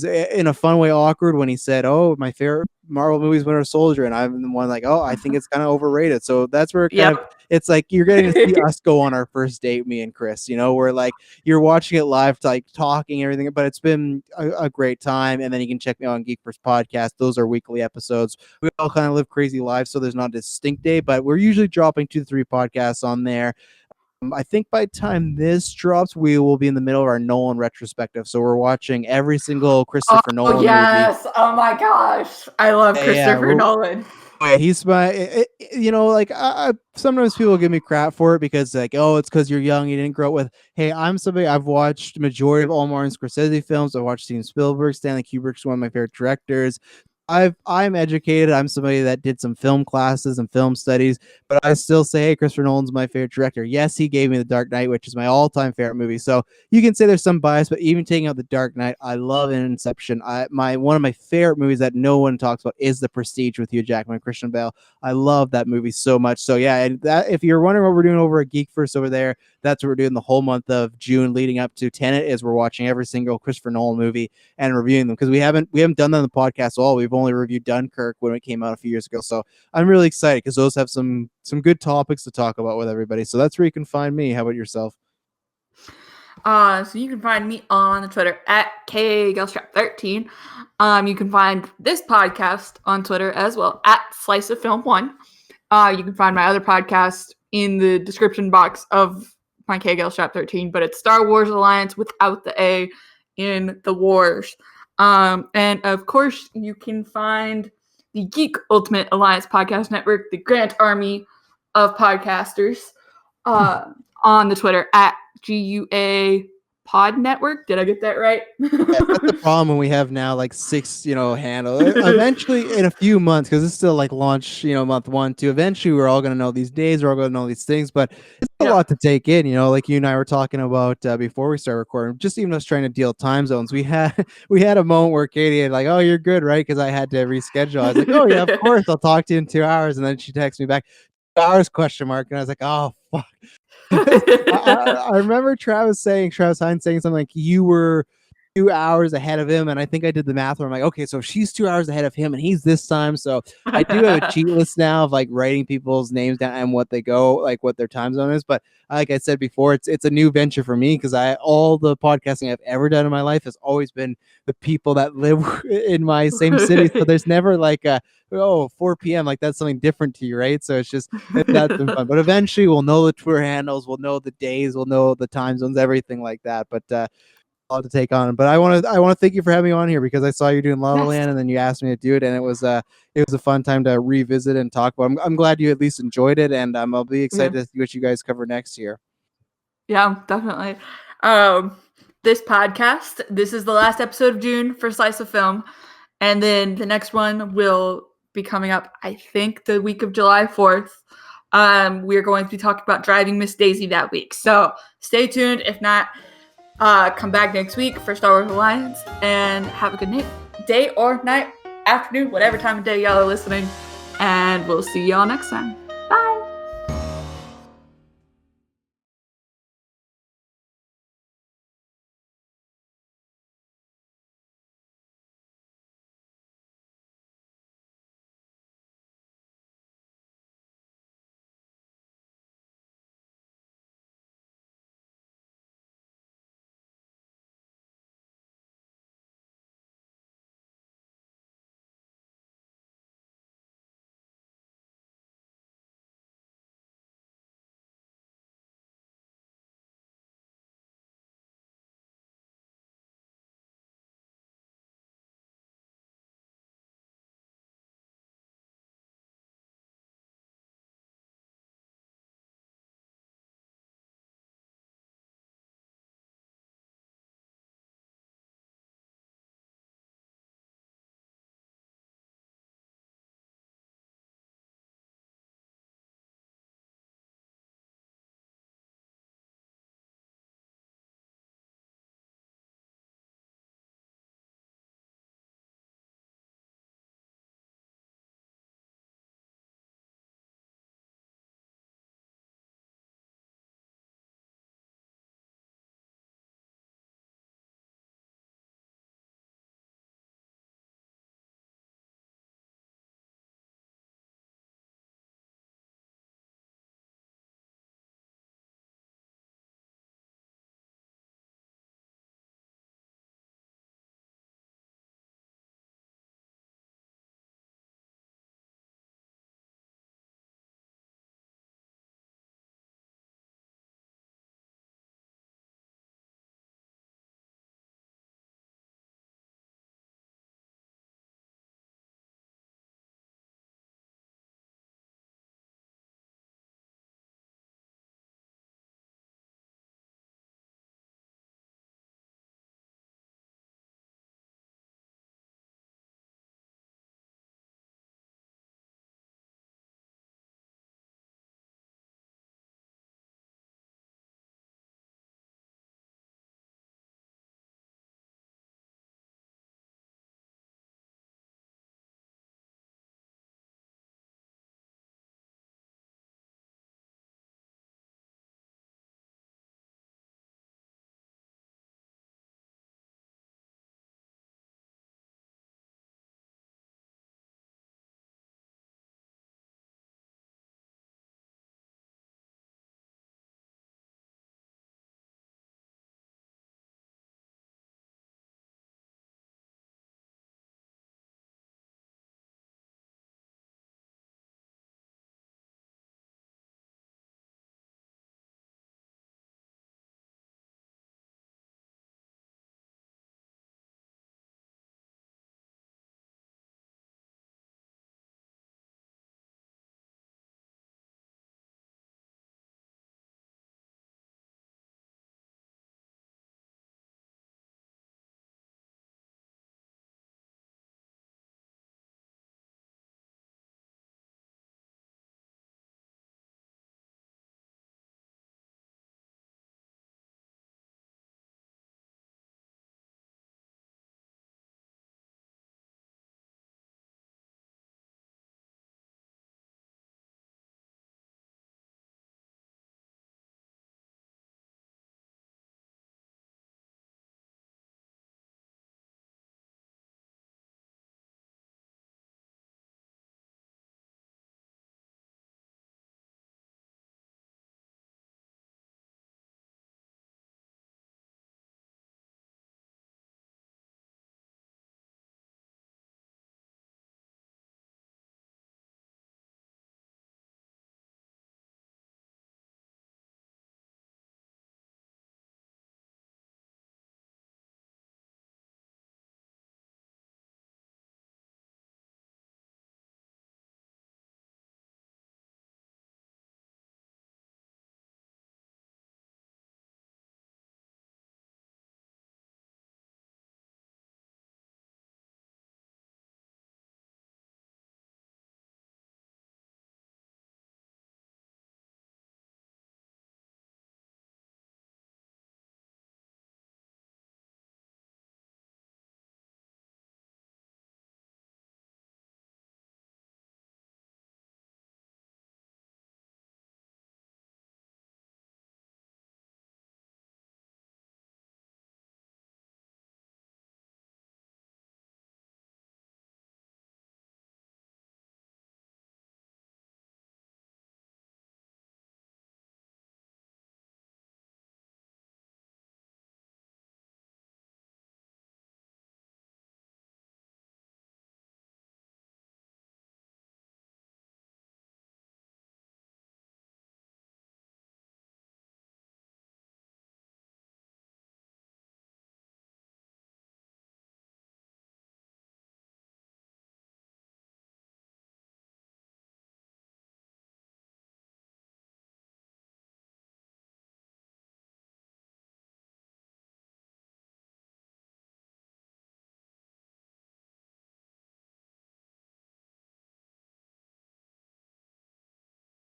in a fun way awkward when he said, "Oh, my favorite Marvel movie is Winter Soldier," and I'm the one like, "Oh, I think it's kind of overrated." So that's where kind of it's like you're getting to see us go on our first date, me and Chris. You know, where like you're watching it live, like talking and everything. But it's been a great time. And then you can check me out on Geekverse podcast. Those are weekly episodes. We all kind of live crazy lives, so there's not a distinct day, but we're usually dropping 2 to 3 podcasts on there. I think by the time this drops, we will be in the middle of our Nolan retrospective. So we're watching every single Christopher Nolan movie. Yes! Oh my gosh, I love Yeah, Christopher Nolan. he's my, you know, like sometimes people give me crap for it because like, oh, it's because you're young, you didn't grow up with. Hey, I'm somebody, I've watched majority of all Martin Scorsese films. I've watched Steven Spielberg. Stanley Kubrick's one of my favorite directors. I'm educated. I'm somebody that did some film classes and film studies, but I still say, hey, Christopher Nolan's my favorite director. Yes, he gave me The Dark Knight, which is my all-time favorite movie. So you can say there's some bias, but even taking out The Dark Knight, I love Inception. One of my favorite movies that no one talks about is The Prestige with Hugh Jackman and Christian Bale. I love that movie so much. So yeah, and that, if you're wondering what we're doing over at Geekverse over there, that's what we're doing the whole month of June leading up to Tenet. Is we're watching every single Christopher Nolan movie and reviewing them, because we haven't done that on the podcast at all. We've only reviewed Dunkirk when it came out a few years ago. So I'm really excited because those have some good topics to talk about with everybody. So that's where you can find me. How about yourself? So you can find me on Twitter at KGelstrap13. You can find this podcast on Twitter as well at Slice of Film 1. You can find my other podcast in the description box of my KGelstrap13, but it's Star Wars Alliance without the A in the Wars. And of course, you can find the Geek Ultimate Alliance Podcast Network, the Grant Army of podcasters, on the Twitter at GUA Pod Network. Did I get that right? Yeah, that's the problem when we have now like 6, handle. Eventually, in a few months, because it's still like launch, month 1, 2. Eventually, we're all gonna know these days. We're all gonna know these things, but it's a lot to take in. Like you and I were talking about before we started recording. Just even us trying to deal time zones. We had a moment where Katie had like, "Oh, you're good, right?" Because I had to reschedule. I was like, "Oh yeah, of course. I'll talk to you in 2 hours," and then she texted me back, "2 hours?" And I was like, "Oh fuck." I remember Travis Hines saying something like you were 2 hours ahead of him, and I think I did the math where I'm like, okay, so if she's 2 hours ahead of him and he's this time, so I do have a cheat list now of like writing people's names down and what they go, like what their time zone is. But like I said before, it's a new venture for me because all the podcasting I've ever done in my life has always been the people that live in my same city. So there's never like 4 p.m. like that's something different to you, right? So that's been fun. But eventually we'll know the Twitter handles, we'll know the days, we'll know the time zones, everything like that. But a lot to take on. But I want to thank you for having me on here because I saw you doing La La Land and then you asked me to do it, and it was a fun time to revisit and talk about. I'm glad you at least enjoyed it, and I'll be excited to see what you guys cover next year. Yeah, definitely. This podcast, this is the last episode of June for Slice of Film, and then the next one will be coming up, I think, the week of July 4th. We're going to be talking about Driving Miss Daisy that week, so stay tuned. If not, come back next week for Star Wars Alliance, and have a good day or night, afternoon, whatever time of day y'all are listening, and we'll see y'all next time.